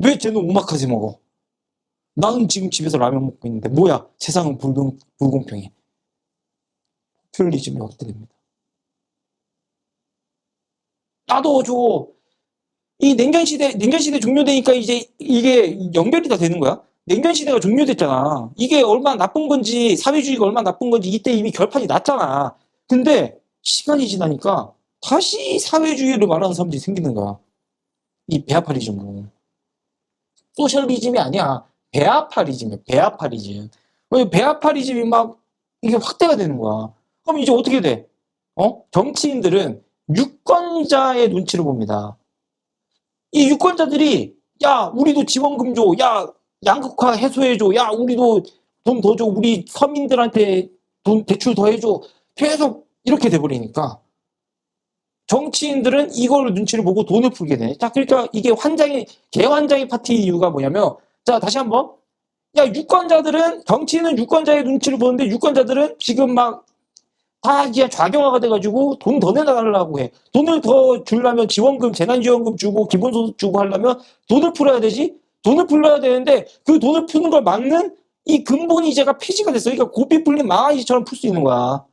왜 쟤는 오마카세 먹어? 나는 지금 집에서 라면 먹고 있는데 뭐야? 세상은 불공평해. 퓨리즘이 확대됩니다. 나도 줘. 이 냉전 시대 종료되니까 이제 이게 연결이 다 되는 거야. 냉전 시대가 종료됐잖아. 이게 얼마나 나쁜 건지, 사회주의가 얼마나 나쁜 건지 이때 이미 결판이 났잖아. 근데 시간이 지나니까 다시 사회주의를 말하는 사람들이 생기는 거야. 이 베아파리즘으로. 소셜리즘이 아니야. 베아파리즘이야. 베아파리즘. 왜 베아파리즘이 막 이게 확대가 되는 거야. 그럼 이제 어떻게 돼? 정치인들은 유권자의 눈치를 봅니다. 이 유권자들이 야 우리도 지원금 줘, 야 양극화 해소해줘, 야 우리도 돈 더 줘, 우리 서민들한테 돈 대출 더 해줘, 계속 이렇게 돼버리니까 정치인들은 이걸 눈치를 보고 돈을 풀게 돼. 자, 그러니까 이게 개환장의 파티 이유가 뭐냐면, 자 다시 한번, 야 유권자들은, 정치인은 유권자의 눈치를 보는데 유권자들은 지금 막 다 이제 좌경화가 돼가지고 돈 더 내달라고 해. 돈을 더 주려면 지원금, 재난지원금 주고 기본소득 주고 하려면 돈을 풀어야 되지. 돈을 풀어야 되는데 그 돈을 푸는 걸 막는 이 근본이제가 폐지가 됐어. 그러니까 고삐 풀린 망아지처럼 풀 수 있는 거야.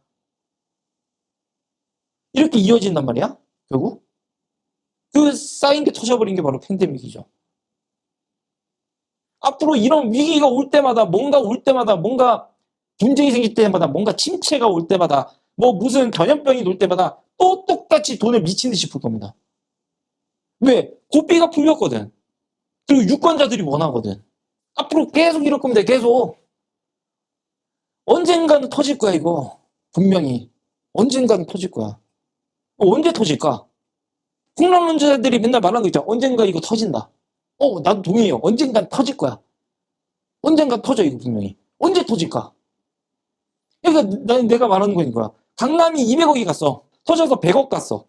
이렇게 이어진단 말이야. 결국 그 쌓인 게 터져버린 게 바로 팬데믹이죠. 앞으로 이런 위기가 올 때마다, 뭔가 올 때마다, 뭔가 분쟁이 생길 때마다, 뭔가 침체가 올 때마다, 뭐 무슨 전염병이 돌 때마다 또 똑같이 돈을 미친 듯이 풀 겁니다. 왜? 고삐가 풀렸거든. 그리고 유권자들이 원하거든. 앞으로 계속 이럴 겁니다. 계속. 언젠가는 터질 거야, 이거. 분명히. 언젠가는 터질 거야. 언제 터질까? 풍랑론자들이 맨날 말하는 거 있잖아. 언젠가 이거 터진다. 나도 동의해요. 언젠간 터질 거야. 언젠가 터져, 이거 분명히. 언제 터질까? 그러니까 내가 말하는 거니까. 강남이 200억이 갔어. 터져서 100억 갔어.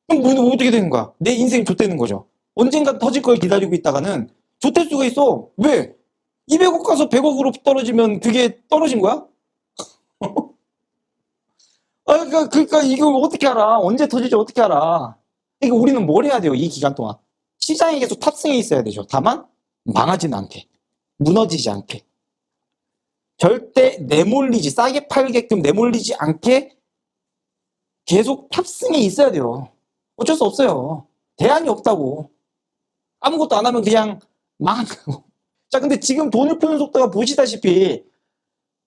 그럼 뭐 어떻게 되는 거야? 내 인생이 좆되는 거죠. 언젠가 터질 걸 기다리고 있다가는 좋될 수가 있어. 왜? 200억 가서 100억으로 떨어지면 그게 떨어진 거야? 그러니까 이걸 어떻게 알아? 언제 터질지 어떻게 알아? 그러니까 우리는 뭘 해야 돼요, 이 기간 동안? 시장에 계속 탑승해 있어야 되죠. 다만, 망하진 않게. 무너지지 않게. 절대 내몰리지, 싸게 팔게끔 내몰리지 않게 계속 탑승해 있어야 돼요. 어쩔 수 없어요. 대안이 없다고. 아무것도 안 하면 그냥 망한다고. 자, 근데 지금 돈을 푸는 속도가 보시다시피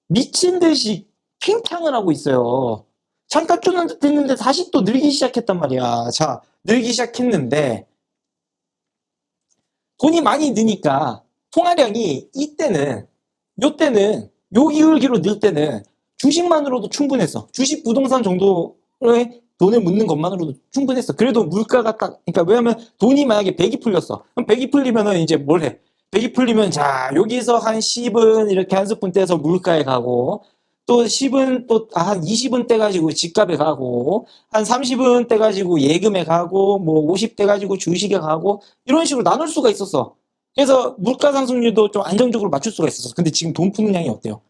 미친 듯이 팽창을 하고 있어요. 잠깐 쫓는 듯 했는데 다시 또 늘기 시작했단 말이야. 자, 늘기 시작했는데 돈이 많이 느니까 통화량이 요때는 요 기울기로 늘 때는 주식만으로도 충분했어. 주식 부동산 정도의 돈을 묻는 것만으로도 충분했어. 그래도 물가가 딱, 그러니까 왜냐면 돈이 만약에 100이 풀렸어. 그럼 100이 풀리면은 이제 뭘 해? 100이 풀리면 자, 여기서 한 10은 이렇게 한 스푼 떼서 물가에 가고 또 10은 또 한 20은 떼가지고 집값에 가고 한 30은 떼가지고 예금에 가고 뭐 50 떼가지고 주식에 가고 이런 식으로 나눌 수가 있었어. 그래서 물가 상승률도 좀 안정적으로 맞출 수가 있었어. 근데 지금 돈 푸는 양이 어때요?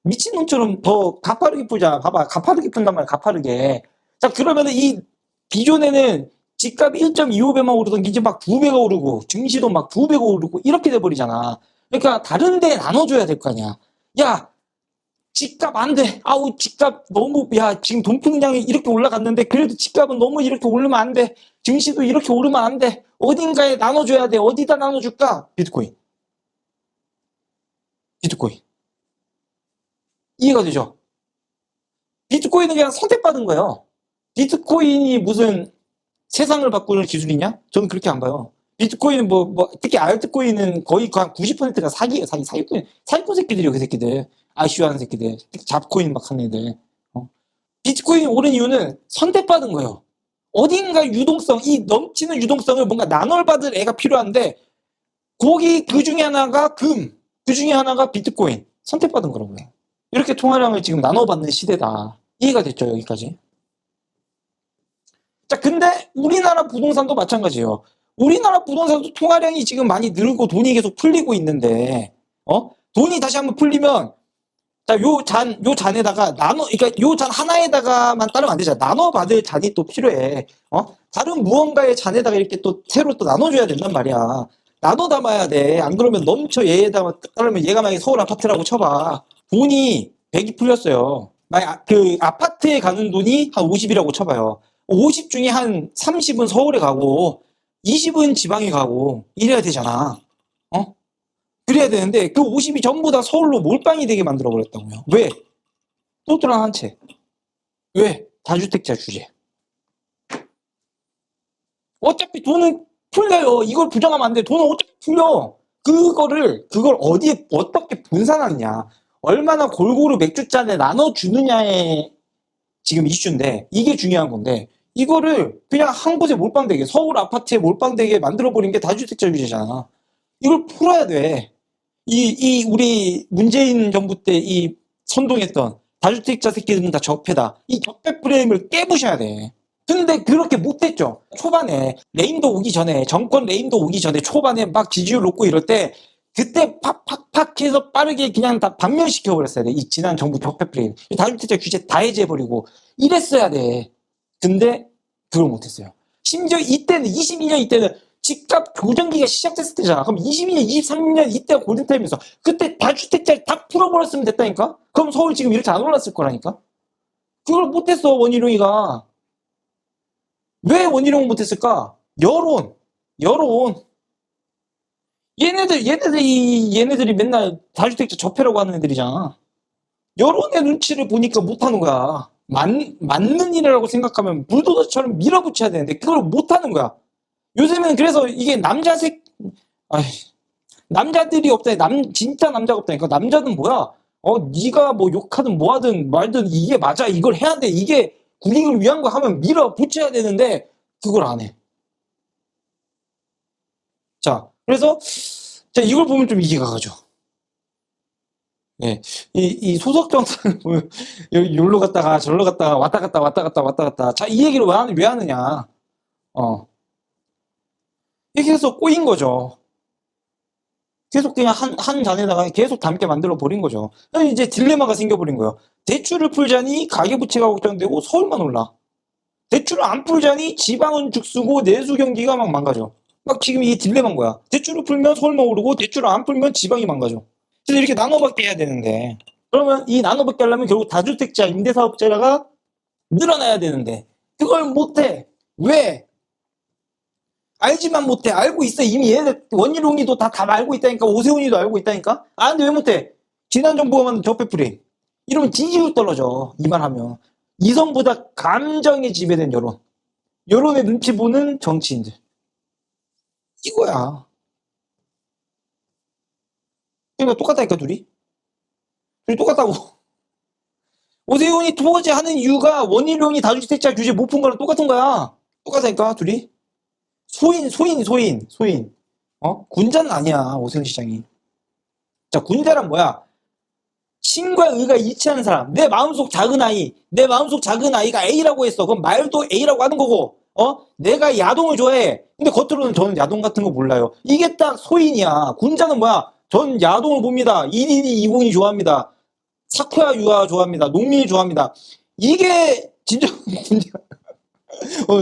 미친놈처럼 더 가파르게 풀자. 봐봐. 가파르게 푼단 말이야. 가파르게. 자, 그러면은 이 기존에는 집값이 1.25배만 오르던 게 이제 막 2배가 오르고 증시도 막 2배가 오르고 이렇게 돼버리잖아. 그러니까 다른 데 나눠줘야 될 거 아니야. 야, 집값 안 돼. 아우, 집값 너무, 야, 지금 돈 푸는 양이 이렇게 올라갔는데 그래도 집값은 너무 이렇게 오르면 안 돼. 증시도 이렇게 오르면 안 돼. 어딘가에 나눠줘야 돼. 어디다 나눠줄까? 비트코인. 비트코인. 이해가 되죠? 비트코인은 그냥 선택받은 거예요. 비트코인이 무슨 세상을 바꾸는 기술이냐? 저는 그렇게 안 봐요. 비트코인은 특히 알트코인은 거의 한 90%가 사기예요, 사기꾼 새끼들이요, 그 새끼들. 아이슈하는 새끼들. 특히 잡코인 막 하는 애들. 비트코인이 오른 이유는 선택받은 거예요. 어딘가 유동성, 이 넘치는 유동성을 뭔가 나눠받을 애가 필요한데, 그 중에 하나가 그 중에 하나가 비트코인. 선택받은 거라고요. 이렇게 통화량을 지금 나눠받는 시대다. 이해가 됐죠, 여기까지? 자, 근데 우리나라 부동산도 마찬가지예요. 우리나라 부동산도 통화량이 지금 많이 늘고 돈이 계속 풀리고 있는데, 돈이 다시 한번 풀리면, 자, 요 잔에다가 그러니까 요 잔 하나에다가만 따르면 안 되잖아. 나눠받을 잔이 또 필요해. 다른 무언가의 잔에다가 이렇게 또 새로 또 나눠줘야 된단 말이야. 나눠 담아야 돼. 안 그러면 넘쳐 얘에다가 따르면 얘가 만약에 서울 아파트라고 쳐봐. 돈이 100이 풀렸어요. 만약 그 아파트에 가는 돈이 한 50이라고 쳐봐요. 50 중에 한 30은 서울에 가고 20은 지방에 가고 이래야 되잖아. 그래야 되는데 그 50이 전부 다 서울로 몰빵이 되게 만들어 버렸다고요. 왜? 또또랑 한 채. 왜? 다주택자 규제. 어차피 돈은 풀려요. 이걸 부정하면 안 돼. 돈은 어차피 풀려. 그걸 어디에 어떻게 분산하느냐. 얼마나 골고루 맥주잔에 나눠주느냐에 지금 이슈인데 이게 중요한 건데 이거를 그냥 한 곳에 몰빵되게 서울 아파트에 몰빵되게 만들어버린 게 다주택자 규제잖아. 이걸 풀어야 돼. 우리 문재인 정부 때 이 선동했던 다주택자 새끼들은 다 적폐다. 이 적폐 프레임을 깨부셔야 돼. 근데 그렇게 못했죠. 초반에 정권 레임도 오기 전에 초반에 막 지지율 높고 이럴 때 그때 팍팍팍 해서 빠르게 그냥 다 박멸시켜 버렸어야 돼. 이 지난 정부 적폐 프레임. 다주택자 규제 다 해제해버리고 이랬어야 돼. 근데 그걸 못했어요. 심지어 이때는 22년 이때는 집값 조정기가 시작됐을 때잖아. 그럼 22년, 23년 이때가 골든타임이었어. 그때 다주택자를 다 풀어버렸으면 됐다니까? 그럼 서울 지금 이렇게 안 올랐을 거라니까? 그걸 못했어, 원희룡이가. 왜 원희룡은 못했을까? 여론. 얘네들이 맨날 다주택자 접해라고 하는 애들이잖아. 여론의 눈치를 보니까 못하는 거야. 맞는 일이라고 생각하면 불도저처럼 밀어붙여야 되는데 그걸 못하는 거야. 요즘은 그래서 이게 남자들이 없다. 진짜 남자가 없다니까. 남자는 뭐야? 네가 뭐 욕하든 뭐하든 말든 이게 맞아. 이걸 해야 돼. 이게 국익을 위한 거 하면 밀어붙여야 되는데 그걸 안 해. 자, 그래서 자, 이걸 보면 좀 이해가 가죠. 네. 이 소속정당 보면 여기로 갔다가 절로 갔다가 왔다 갔다. 자, 이 얘기를 왜 하느냐? 이렇게 해서 꼬인 거죠. 계속 그냥 한 잔에다가 계속 담게 만들어 버린 거죠. 이제 딜레마가 생겨버린 거예요. 대출을 풀자니 가계부채가 걱정되고 서울만 올라. 대출을 안 풀자니 지방은 죽쓰고 내수 경기가 막 망가져. 막 지금 이게 딜레마인 거야. 대출을 풀면 서울만 오르고 대출을 안 풀면 지방이 망가져. 그래서 이렇게 나눠받게 해야 되는데 그러면 이 나눠받게 하려면 결국 다주택자, 임대사업자가 늘어나야 되는데 그걸 못해. 왜? 알지만 못해. 알고 있어. 이미 얘네 원희룡이도 다 알고 있다니까. 오세훈이도 알고 있다니까. 아는데 왜 못해? 지난 정부가 만든 저폐프리. 이러면 지지율 떨어져. 이 말 하면. 이성보다 감정에 지배된 여론. 여론의 눈치 보는 정치인들. 이거야. 그러니까 똑같다니까 둘이. 둘이 똑같다고. 오세훈이 토지 하는 이유가 원희룡이 다주택자 규제 못 푼 거랑 똑같은 거야. 똑같다니까 둘이. 소인. 군자는 아니야, 오세훈 시장이. 자, 군자란 뭐야? 신과 의가 일치하는 사람. 내 마음속 작은 아이가 A라고 했어. 그럼 말도 A라고 하는 거고, 내가 야동을 좋아해. 근데 겉으로는 저는 야동 같은 거 몰라요. 이게 딱 소인이야. 군자는 뭐야? 전 야동을 봅니다. 1인이 20이 좋아합니다. 사쿠야 유아 좋아합니다. 농민이 좋아합니다. 이게 진짜 군자.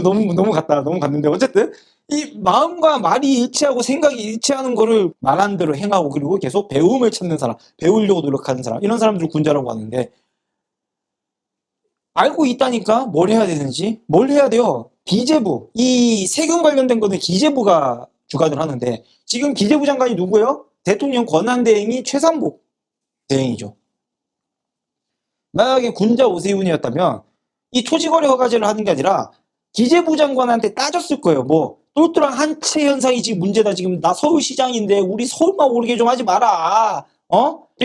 너무 갔다. 너무 갔는데. 어쨌든, 이 마음과 말이 일치하고 생각이 일치하는 거를 말한 대로 행하고 그리고 계속 배움을 찾는 사람, 배우려고 노력하는 사람, 이런 사람들을 군자라고 하는데 알고 있다니까 뭘 해야 되는지, 뭘 해야 돼요? 기재부, 이 세금 관련된 거는 기재부가 주관을 하는데 지금 기재부 장관이 누구예요? 대통령 권한대행이 최상복 대행이죠. 만약에 군자 오세훈이었다면 이 토지거래 허가제를 하는 게 아니라 기재부 장관한테 따졌을 거예요. 뭐 똘똘한 한 채 현상이 지금 문제다. 지금 나 서울시장인데 우리 서울만 오르게 좀 하지 마라.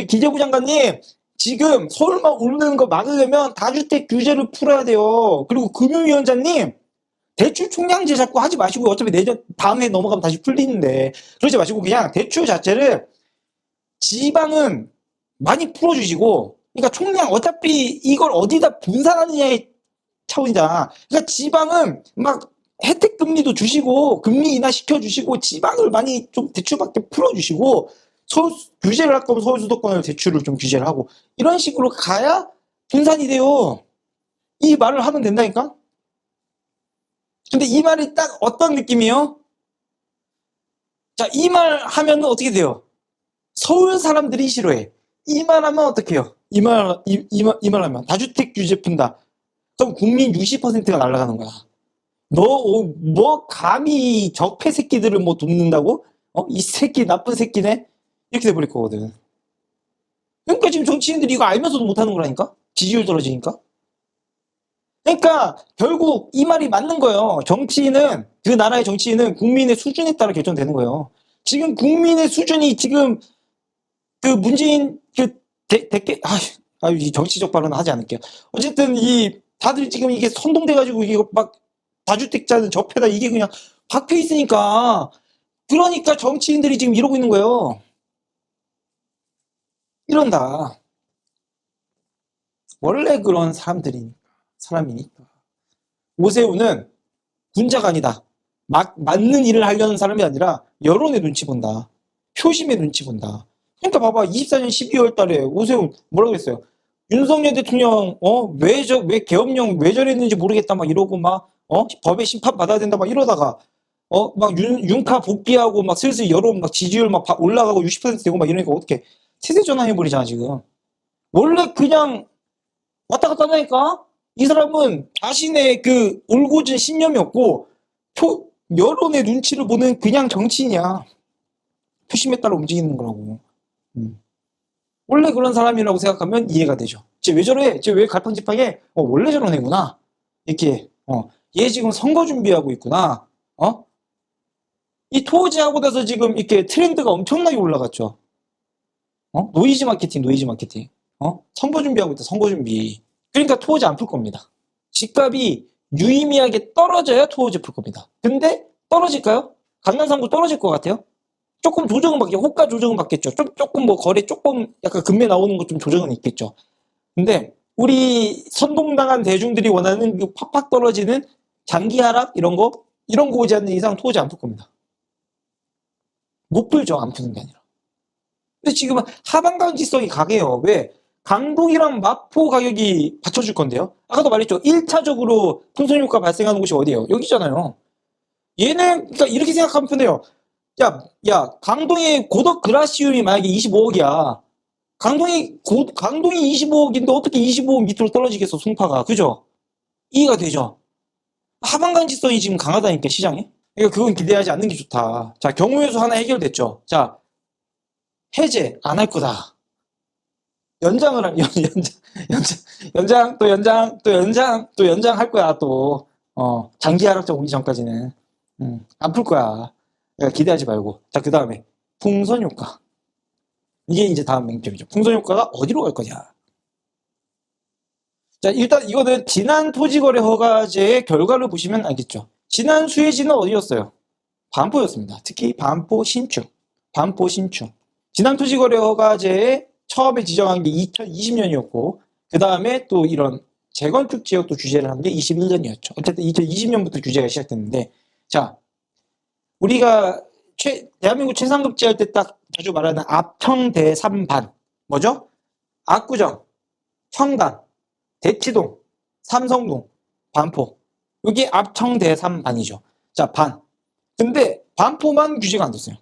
기재부 장관님 지금 서울만 오르는 거 막으려면 다주택 규제를 풀어야 돼요. 그리고 금융위원장님 대출 총량제 자꾸 하지 마시고 어차피 내년 다음 해 넘어가면 다시 풀리는데 그러지 마시고 그냥 대출 자체를 지방은 많이 풀어주시고 그러니까 총량 어차피 이걸 어디다 분산하느냐의 차원이다. 그러니까 지방은 막 혜택 금리도 주시고 금리 인하 시켜주시고 지방을 많이 좀 대출받게 풀어주시고 서울 규제를 할 거면 서울 수도권을 대출을 좀 규제를 하고 이런 식으로 가야 분산이 돼요. 이 말을 하면 된다니까. 근데 이 말이 딱 어떤 느낌이에요? 자, 이 말 하면 어떻게 돼요? 서울 사람들이 싫어해. 이 말 하면 어떻게 해요? 이 말 하면 다주택 규제 푼다. 그럼 국민 60%가 날아가는 거야. 뭐 감히 적폐 새끼들을 뭐 돕는다고? 이 새끼 나쁜 새끼네? 이렇게 돼버릴 거거든. 그러니까 지금 정치인들이 이거 알면서도 못하는 거라니까? 지지율 떨어지니까? 그러니까 결국 이 말이 맞는 거예요. 정치인은 그 나라의 정치인은 국민의 수준에 따라 결정되는 거예요. 지금 국민의 수준이 지금 그 문재인 이 정치적 발언은 하지 않을게요. 어쨌든 이 다들 지금 이게 선동돼가지고 이게 막 다주택자는 적폐다 이게 그냥 박혀 있으니까 그러니까 정치인들이 지금 이러고 있는 거예요. 이런다. 원래 그런 사람이니까. 오세훈은 군자가 아니다. 맞는 일을 하려는 사람이 아니라 여론의 눈치 본다. 표심의 눈치 본다. 그러니까 봐봐. 24년 12월 달에 오세훈 뭐라고 했어요? 윤석열 대통령 왜 계엄령 왜 저랬는지 모르겠다 막 이러고 막 법에 심판 받아야 된다 막 이러다가 막 윤카 복귀하고 막 슬슬 여론 막 지지율 막 올라가고 60% 되고 막 이러니까 어떻게 세대 전환해버리잖아 지금. 원래 그냥 왔다 갔다 하니까 이 사람은 자신의 그 올곧은 신념이 없고 여론의 눈치를 보는 그냥 정치인이야. 표심에 따라 움직이는 거라고. 원래 그런 사람이라고 생각하면 이해가 되죠. 쟤 왜 저래? 쟤 왜 갈팡질팡해? 원래 저런 애구나. 이렇게 얘 지금 선거 준비하고 있구나. 이 토지하고 나서 지금 이렇게 트렌드가 엄청나게 올라갔죠. 노이즈 마케팅. 선거 준비하고 있다, 선거 준비. 그러니까 토지 안 풀 겁니다. 집값이 유의미하게 떨어져야 토지 풀 겁니다. 근데 떨어질까요? 강남 3구 떨어질 것 같아요? 조금 조정은 받겠죠. 호가 조정은 받겠죠. 조금 뭐 거래 조금 약간 금매 나오는 것 좀 조정은 있겠죠. 근데 우리 선동당한 대중들이 원하는 그 팍팍 떨어지는 장기 하락 이런 거 오지 않는 이상 토지 안 풀 겁니다. 못 풀죠. 안 푸는 게 아니라. 근데 지금은 하반강지성이 강해요. 왜? 강동이랑 마포 가격이 받쳐줄 건데요. 아까도 말했죠. 1차적으로 풍선효과 발생하는 곳이 어디예요? 여기잖아요. 얘는 그러니까 이렇게 생각하면 편해요. 야, 강동의 고덕 그라시움이 만약에 25억이야. 강동이 25억인데 어떻게 25억 밑으로 떨어지겠어, 송파가. 그죠? 이해가 되죠? 하반강지성이 지금 강하다니까, 시장에. 그러니까 그건 기대하지 않는 게 좋다. 자, 경우의 수 하나 해결됐죠. 자, 해제 안 할 거다. 연장을 할, 또 연장 할 거야, 또. 장기 하락장 오기 전까지는. 안 풀 거야. 그러니까 기대하지 말고. 자, 그 다음에, 풍선 효과. 이게 이제 다음 맹점이죠. 풍선 효과가 어디로 갈 거냐. 자, 일단 이거는 지난 토지거래 허가제의 결과를 보시면 알겠죠. 지난 수혜지는 어디였어요? 반포였습니다. 특히 반포 신축. 지난 토지거래 허가제에 처음에 지정한 게 2020년이었고, 그 다음에 또 이런 재건축 지역도 규제를 한 게 21년이었죠. 어쨌든 2020년부터 규제가 시작됐는데, 자, 우리가 대한민국 최상급지 할 때 딱 자주 말하는 압청대삼반. 뭐죠? 압구정, 청담, 대치동, 삼성동, 반포. 이게 압청대삼반이죠. 자, 반. 근데 반포만 규제가 안 됐어요.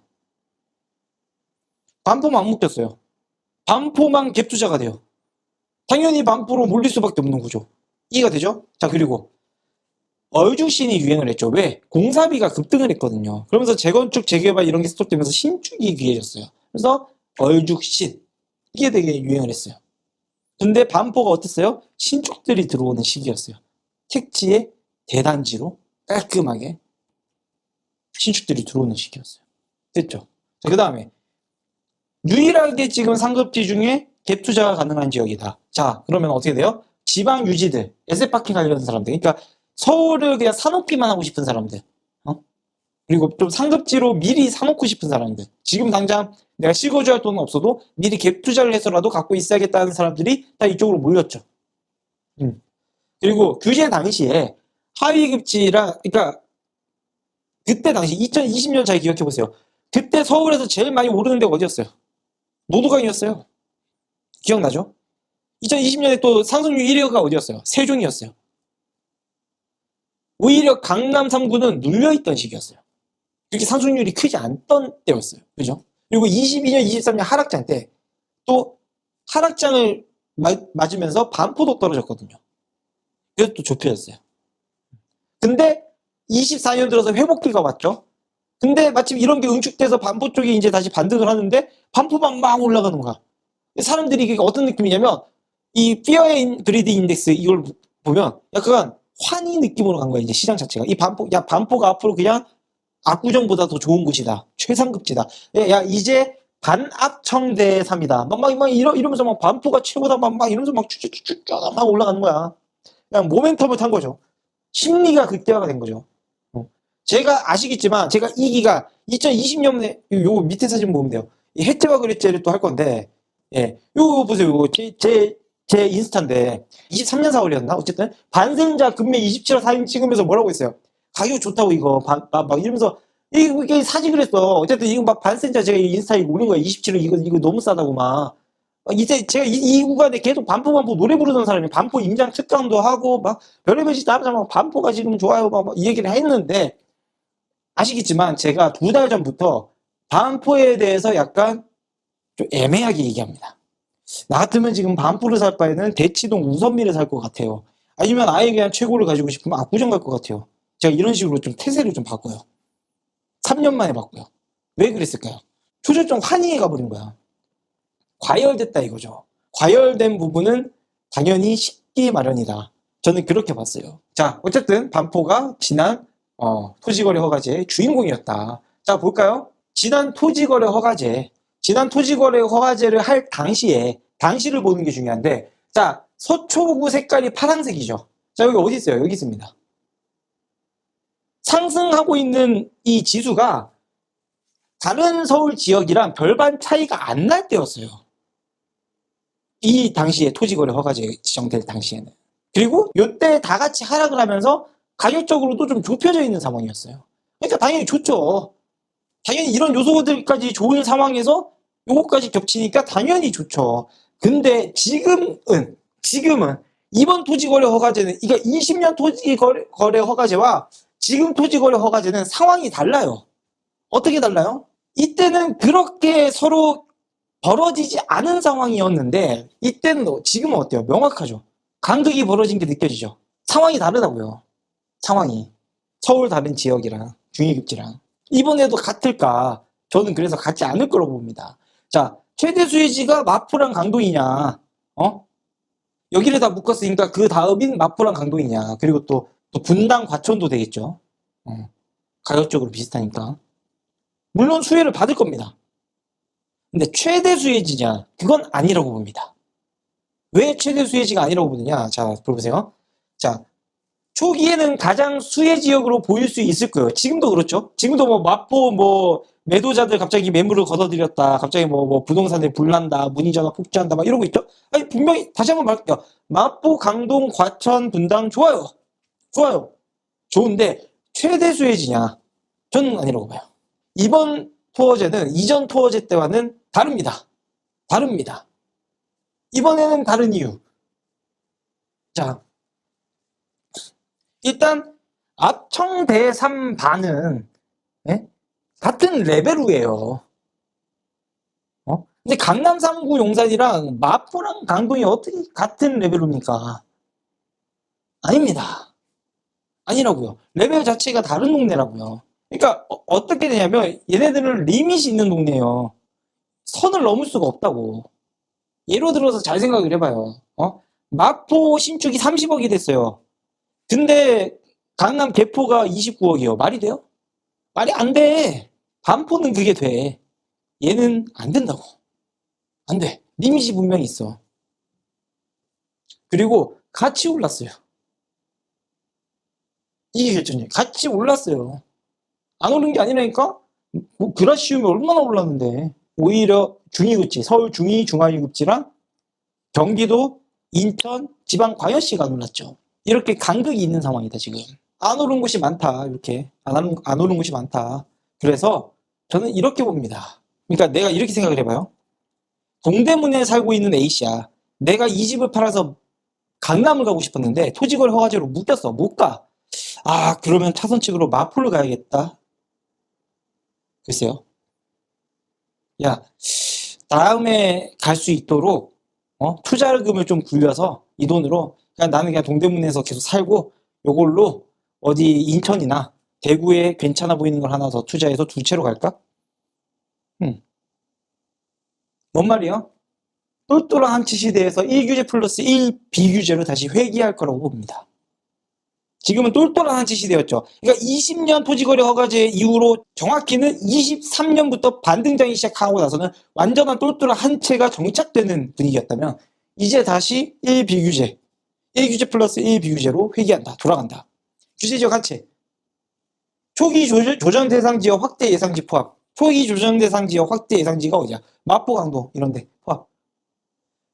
반포만 안 묶였어요. 반포만 갭 투자가 돼요. 당연히 반포로 몰릴 수밖에 없는 구조. 이해가 되죠? 자, 그리고 얼죽신이 유행을 했죠. 왜? 공사비가 급등을 했거든요. 그러면서 재건축, 재개발 이런 게 스톱되면서 신축이 귀해졌어요. 그래서 얼죽신. 이게 되게 유행을 했어요. 근데 반포가 어땠어요? 신축들이 들어오는 시기였어요. 택지의 대단지로 깔끔하게 신축들이 들어오는 시기였어요. 됐죠? 자, 그 다음에 유일하게 지금 상급지 중에 갭 투자가 가능한 지역이다. 자, 그러면 어떻게 돼요? 지방 유지들, 에세파킹 하려는 사람들. 그러니까 서울을 그냥 사놓기만 하고 싶은 사람들. 그리고 좀 상급지로 미리 사놓고 싶은 사람들. 지금 당장 내가 실거주할 돈은 없어도 미리 갭 투자를 해서라도 갖고 있어야겠다는 사람들이 다 이쪽으로 몰렸죠. 그리고 규제 당시에 하위급지라, 그러니까 그때 당시 2020년 잘 기억해 보세요. 그때 서울에서 제일 많이 오르는 데가 어디였어요? 노도강이었어요. 기억나죠? 2020년에 또 상승률 1위가 어디였어요? 세종이었어요. 오히려 강남 3구는 눌려있던 시기였어요. 그렇게 상승률이 크지 않던 때였어요. 그죠? 그리고 22년, 23년 하락장 때 또 하락장을 맞으면서 반포도 떨어졌거든요. 그래서 또 좁혀졌어요. 근데 24년 들어서 회복기가 왔죠. 근데 마침 이런 게 응축돼서 반포 쪽이 이제 다시 반등을 하는데 반포만 막 올라가는 거야. 사람들이 이게 어떤 느낌이냐면 이 피어 앤 그리드 인덱스 이걸 보면 약간 환희 느낌으로 간 거야, 이제 시장 자체가. 이 반포가 앞으로 그냥 압구정보다 더 좋은 곳이다. 최상급지다. 야, 이제 반압청대 3이다. 이러면서 막 반포가 최고다. 이러면서 막 쭉쭉쭉 막 올라가는 거야. 그냥 모멘텀을 탄 거죠. 심리가 극대화가 된 거죠. 제가 아시겠지만, 제가 이 기가 2020년에, 요 밑에 사진 보면 돼요. 이 해체와 그레체를 또 할 건데, 예. 요거 보세요. 요거 제 인스타인데, 23년 4월이었나? 어쨌든, 반생자 금매 27억 4인 찍으면서 뭐라고 했어요? 가격 좋다고 이거, 막 이러면서, 이게 사지 그랬어. 어쨌든 이거 막 반생자 제가 인스타에 올린 거야. 27억 이거 너무 싸다고 막. 이제 제가 이 구간에 계속 반포 노래 부르던 사람이 반포 임장 특강도 하고, 막, 별의별 짓 다 하면서 반포가 지금 좋아요. 이 얘기를 했는데, 아시겠지만 제가 2달 전부터 반포에 대해서 약간 좀 애매하게 얘기합니다. 나 같으면 지금 반포를 살 바에는 대치동 우선미를 살 것 같아요. 아니면 아예 그냥 최고를 가지고 싶으면 압구정 갈 것 같아요. 제가 이런 식으로 좀 태세를 좀 바꿔요. 3년 만에 바꿔요. 왜 그랬을까요? 초절정 환희에 가버린 거야. 과열됐다 이거죠. 과열된 부분은 당연히 식기 마련이다. 저는 그렇게 봤어요. 자, 어쨌든 반포가 지난 토지거래 허가제의 주인공이었다. 자, 볼까요? 지난 토지거래 허가제를 할 당시를 보는 게 중요한데, 자, 서초구 색깔이 파란색이죠. 자, 여기 어디 있어요? 여기 있습니다. 상승하고 있는 이 지수가 다른 서울 지역이랑 별반 차이가 안 날 때였어요. 이 당시에 토지거래 허가제 지정될 당시에는. 그리고 이때 다 같이 하락을 하면서 가격적으로도 좀 좁혀져 있는 상황이었어요. 그러니까 당연히 좋죠. 당연히 이런 요소들까지 좋은 상황에서 요거까지 겹치니까 당연히 좋죠. 근데 지금은 이번 토지거래 허가제는, 그러니까 20년 토지거래 허가제와 지금 토지거래 허가제는 상황이 달라요. 어떻게 달라요? 이때는 그렇게 서로 벌어지지 않은 상황이었는데, 이때는, 지금은 어때요? 명확하죠? 간극이 벌어진 게 느껴지죠? 상황이 다르다고요. 상황이. 서울 다른 지역이랑 중위급지랑. 이번에도 같을까? 저는 그래서 같지 않을 거라고 봅니다. 자, 최대 수혜지가 마포랑 강동이냐? 여기를 다 묶었으니까 그 다음인 마포랑 강동이냐? 그리고 또 분당 과천도 되겠죠. 가격적으로 비슷하니까. 물론 수혜를 받을 겁니다. 근데 최대 수혜지냐? 그건 아니라고 봅니다. 왜 최대 수혜지가 아니라고 보느냐? 자, 들어보세요. 자, 초기에는 가장 수혜 지역으로 보일 수 있을 거예요. 지금도 그렇죠. 지금도 뭐 마포 매도자들 갑자기 매물을 걷어들였다. 갑자기 부동산에 불난다. 문의전화 폭주한다. 막 이러고 있죠. 아니, 분명히 다시 한번 말할게요. 마포, 강동, 과천, 분당 좋아요. 좋아요. 좋은데 최대 수혜지냐? 저는 아니라고 봐요. 이번 토어제는 이전 토어제 때와는 다릅니다. 다릅니다. 이번에는 다른 이유. 자, 일단 압청 대삼 반은 같은 레벨이에요. 근데 강남 3구 용산이랑 마포랑 강동이 어떻게 같은 레벨입니까? 아닙니다. 아니라고요. 레벨 자체가 다른 동네라고요. 그러니까 어떻게 되냐면 얘네들은 리밋이 있는 동네예요. 선을 넘을 수가 없다고. 예로 들어서 잘 생각을 해봐요. 마포 신축이 30억이 됐어요. 근데 강남 개포가 29억이요. 말이 돼요? 말이 안 돼. 반포는 그게 돼. 얘는 안 된다고. 안 돼. 리밋이 분명히 있어. 그리고 같이 올랐어요. 이게 결정이에요. 같이 올랐어요. 안 오른 게 아니라니까? 그라시움이 얼마나 올랐는데. 오히려 중위급지, 서울 중위, 중하위급지랑 경기도, 인천, 지방광역시가 안 올랐죠. 이렇게 간극이 있는 상황이다, 지금. 안 오른 곳이 많다, 이렇게. 안 오른 곳이 많다. 그래서 저는 이렇게 봅니다. 그러니까 내가 이렇게 생각을 해봐요. 동대문에 살고 있는 A씨야. 내가 이 집을 팔아서 강남을 가고 싶었는데 토지거래 허가제로 묶였어. 못 가. 아, 그러면 차선책으로 마포를 가야겠다. 글쎄요. 야, 다음에 갈 수 있도록 투자금을 좀 굴려서 이 돈으로 그냥 나는 그냥 동대문에서 계속 살고 요걸로 어디 인천이나 대구에 괜찮아 보이는 걸 하나 더 투자해서 두 채로 갈까? 뭔 말이야? 똘똘한 한치 시대에서 1규제 플러스 1 비규제로 다시 회귀할 거라고 봅니다. 지금은 똘똘한 한치 시대였죠. 그러니까 20년 토지거래 허가제 이후로 정확히는 23년부터 반등장이 시작하고 나서는 완전한 똘똘한 한 채가 정착되는 분위기였다면 이제 다시 1비규제, 1규제 플러스 1비규제로 회귀한다. 돌아간다. 규제지역 한 채. 초기 조정 대상 지역 확대 예상지 포함. 초기 조정 대상 지역 확대 예상지가 어디야? 마포, 강동 이런데 포함.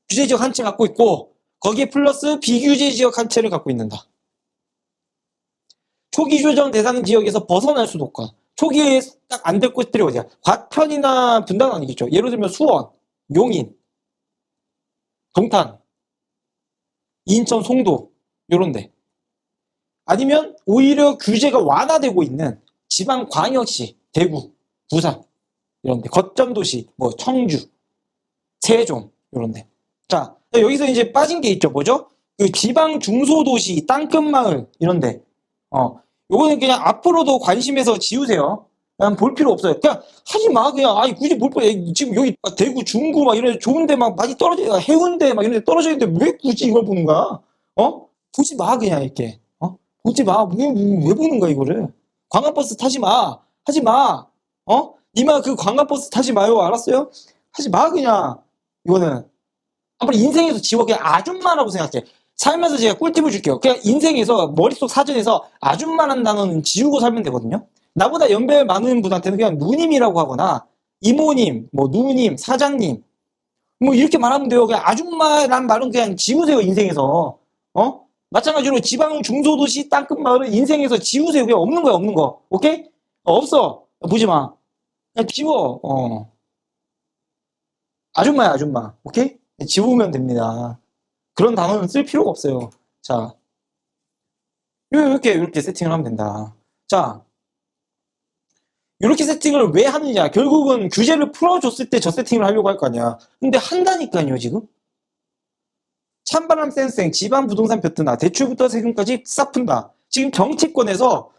규제 지역 한 채 갖고 있고 거기에 플러스 비규제 지역 한 채를 갖고 있는다. 초기 조정 대상 지역에서 벗어날 수도 없고 초기에 딱 안 될 곳들이 어디야? 과천이나 분당은 아니겠죠. 예를 들면 수원, 용인, 동탄, 인천, 송도 요런데. 아니면 오히려 규제가 완화되고 있는 지방광역시, 대구, 부산 이런데. 거점도시, 청주, 세종 요런데. 자, 여기서 이제 빠진 게 있죠. 뭐죠? 그 지방 중소도시, 땅끝마을 이런데. 요거는 그냥 앞으로도 관심에서 지우세요. 그냥 볼 필요 없어요. 그냥 하지 마. 그냥 아니 굳이 볼 거야. 지금 여기 대구, 중구 막 이런 데 좋은데 막 많이 떨어져, 해운대 막 이런 데 떨어져 있는데 왜 굳이 이걸 보는 거야? 보지 마 그냥 이렇게. 보지 마. 왜 보는 거야 이거를? 관광버스 타지 마. 하지 마. 니마 그 관광버스 타지 마요. 알았어요? 하지 마 그냥. 이거는 앞으로 인생에서 지워. 그냥 아줌마라고 생각해. 살면서 제가 꿀팁을 줄게요. 그냥 인생에서 머릿속 사전에서 아줌마라는 단어는 지우고 살면 되거든요. 나보다 연배 많은 분한테는 그냥 누님이라고 하거나 이모님, 누님, 사장님 이렇게 말하면 돼요. 그냥 아줌마란 말은 그냥 지우세요. 인생에서. 마찬가지로 지방 중소도시 땅끝마을은 인생에서 지우세요. 그냥 없는 거야. 없는 거. 오케이? 없어. 보지 마. 그냥 지워. 아줌마야, 아줌마. 오케이? 지우면 됩니다. 그런 단어는 쓸 필요가 없어요. 자, 이렇게 세팅을 하면 된다. 자, 이렇게 세팅을 왜 하느냐? 결국은 규제를 풀어줬을 때 저 세팅을 하려고 할 거 아니야. 근데 한다니까요, 지금? 찬바람 쌩쌩, 지방 부동산 벼트나, 대출부터 세금까지 싹 푼다. 지금 정치권에서,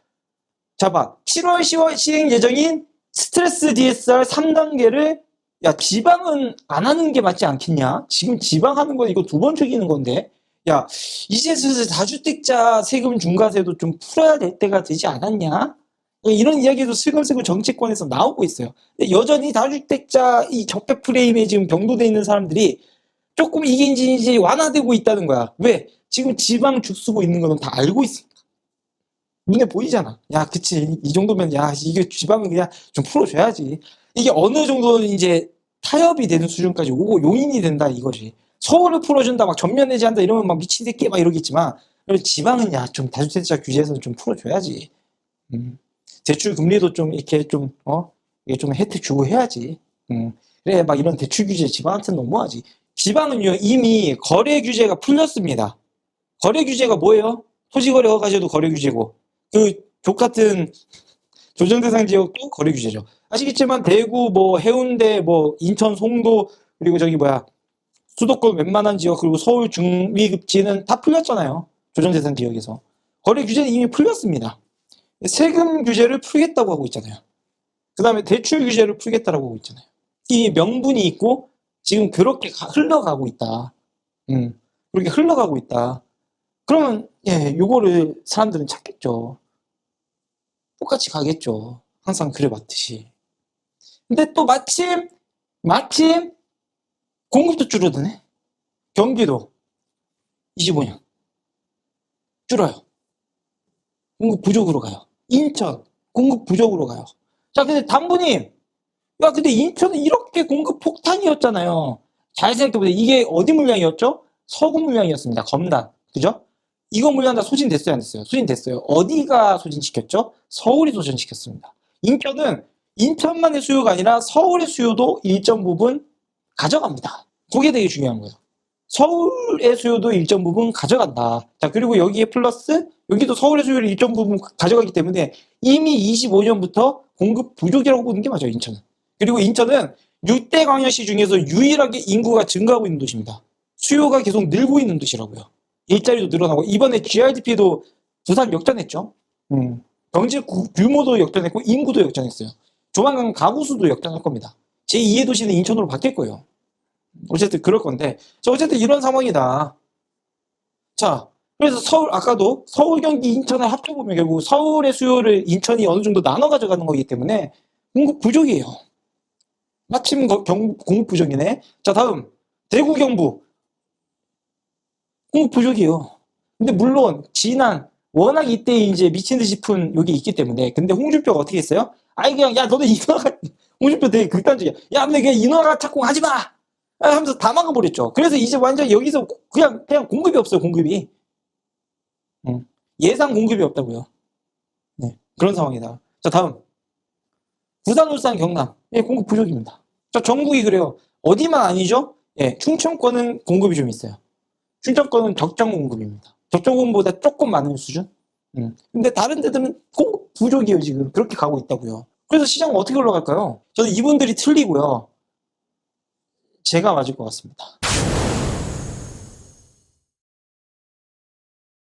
자봐, 7월 10월 시행 예정인 스트레스 DSR 3단계를, 야, 지방은 안 하는 게 맞지 않겠냐? 지금 지방 하는 건 이거 두 번 죽이는 건데? 야, 이제 슬슬 다주택자 세금 중과세도 좀 풀어야 될 때가 되지 않았냐? 이런 이야기도 슬금슬금 정치권에서 나오고 있어요. 근데 여전히 다주택자 이 적폐 프레임에 지금 경도돼 있는 사람들이 조금 이게 이제 완화되고 있다는 거야. 왜? 지금 지방 죽 쓰고 있는 거는 다 알고 있으니까. 눈에 보이잖아. 야, 그치. 이 정도면, 야, 이게 지방은 그냥 좀 풀어줘야지. 이게 어느 정도는 이제 타협이 되는 수준까지 오고 용인이 된다, 이거지. 서울을 풀어준다, 막 전면 해제한다, 이러면 막 미친 새끼 막 이러겠지만, 지방은 야, 좀 다주택자 규제에서는 좀 풀어줘야지. 대출 금리도 좀 이렇게 좀, 이게 좀 혜택 주고 해야지. 그래, 막 이런 대출 규제 지방한테는 너무하지. 지방은요, 이미 거래 규제가 풀렸습니다. 거래 규제가 뭐예요? 토지거래 허가제도 거래 규제고, 그 족같은 조정대상 지역도 거래 규제죠. 아시겠지만 대구, 뭐 해운대, 뭐 인천, 송도, 그리고 저기 뭐야 수도권 웬만한 지역, 그리고 서울 중위급지는 다 풀렸잖아요. 조정대상 지역에서 거래 규제는 이미 풀렸습니다. 세금 규제를 풀겠다고 하고 있잖아요. 그 다음에 대출 규제를 풀겠다라고 하고 있잖아요. 이 명분이 있고 지금 그렇게 흘러가고 있다. 그렇게 흘러가고 있다. 그러면 예, 요거를 사람들은 찾겠죠. 똑같이 가겠죠. 항상 그래 왔듯이. 근데 또 마침 공급도 줄어드네. 경기도 25년 줄어요. 공급 부족으로 가요. 인천 공급 부족으로 가요. 자, 근데 담부님, 야, 근데 인천은 이렇게 공급 폭탄이었잖아요. 잘 생각해보세요. 이게 어디 물량이었죠? 서구 물량이었습니다. 검단. 그죠? 이거 물량 다 소진됐어요, 안 됐어요? 소진됐어요. 어디가 소진시켰죠? 서울이 소진시켰습니다. 인천은 인천만의 수요가 아니라 서울의 수요도 일정 부분 가져갑니다. 그게 되게 중요한 거예요. 서울의 수요도 일정 부분 가져간다. 자, 그리고 여기에 플러스 여기도 서울의 수요를 일정 부분 가져가기 때문에 이미 25년부터 공급 부족이라고 보는 게 맞아요, 인천은. 그리고 인천은 6대 광역시 중에서 유일하게 인구가 증가하고 있는 도시입니다. 수요가 계속 늘고 있는 도시라고요. 일자리도 늘어나고 이번에 GRDP도 부산 역전했죠. 경제 규모도 역전했고 인구도 역전했어요. 조만간 가구 수도 역전할 겁니다. 제2의 도시는 인천으로 바뀔 거예요. 어쨌든 그럴 건데, 자, 어쨌든 이런 상황이다. 자, 그래서 아까도 서울, 경기, 인천을 합쳐보면 결국 서울의 수요를 인천이 어느 정도 나눠 가져가는 거기 때문에 공급 부족이에요. 마침 공급 부족이네. 자, 다음 대구, 경북 공급 부족이에요. 근데 물론 진안 워낙 이때 이제 미친 듯이 푼 여기 있기 때문에. 근데 홍준표가 어떻게 했어요? 아이 그냥 야 너네 인허가 홍준표 되게 극단적이야. 야 근데 그냥 인허가 착공하지 마. 하면서 다 막아버렸죠. 그래서 이제 완전 여기서 그냥 공급이 없어요. 공급이. 예상 공급이 없다고요. 네, 그런 상황이다. 자, 다음 부산, 울산, 경남 공급 부족입니다. 자, 전국이 그래요. 어디만 아니죠? 예, 충청권은 공급이 좀 있어요. 충청권은 적정 공급입니다. 적정 공급보다 조금 많은 수준? 근데 다른 데들은 공급 부족이에요, 지금. 그렇게 가고 있다고요. 그래서 시장은 어떻게 올라갈까요? 저는 이분들이 틀리고요. 제가 맞을 것 같습니다.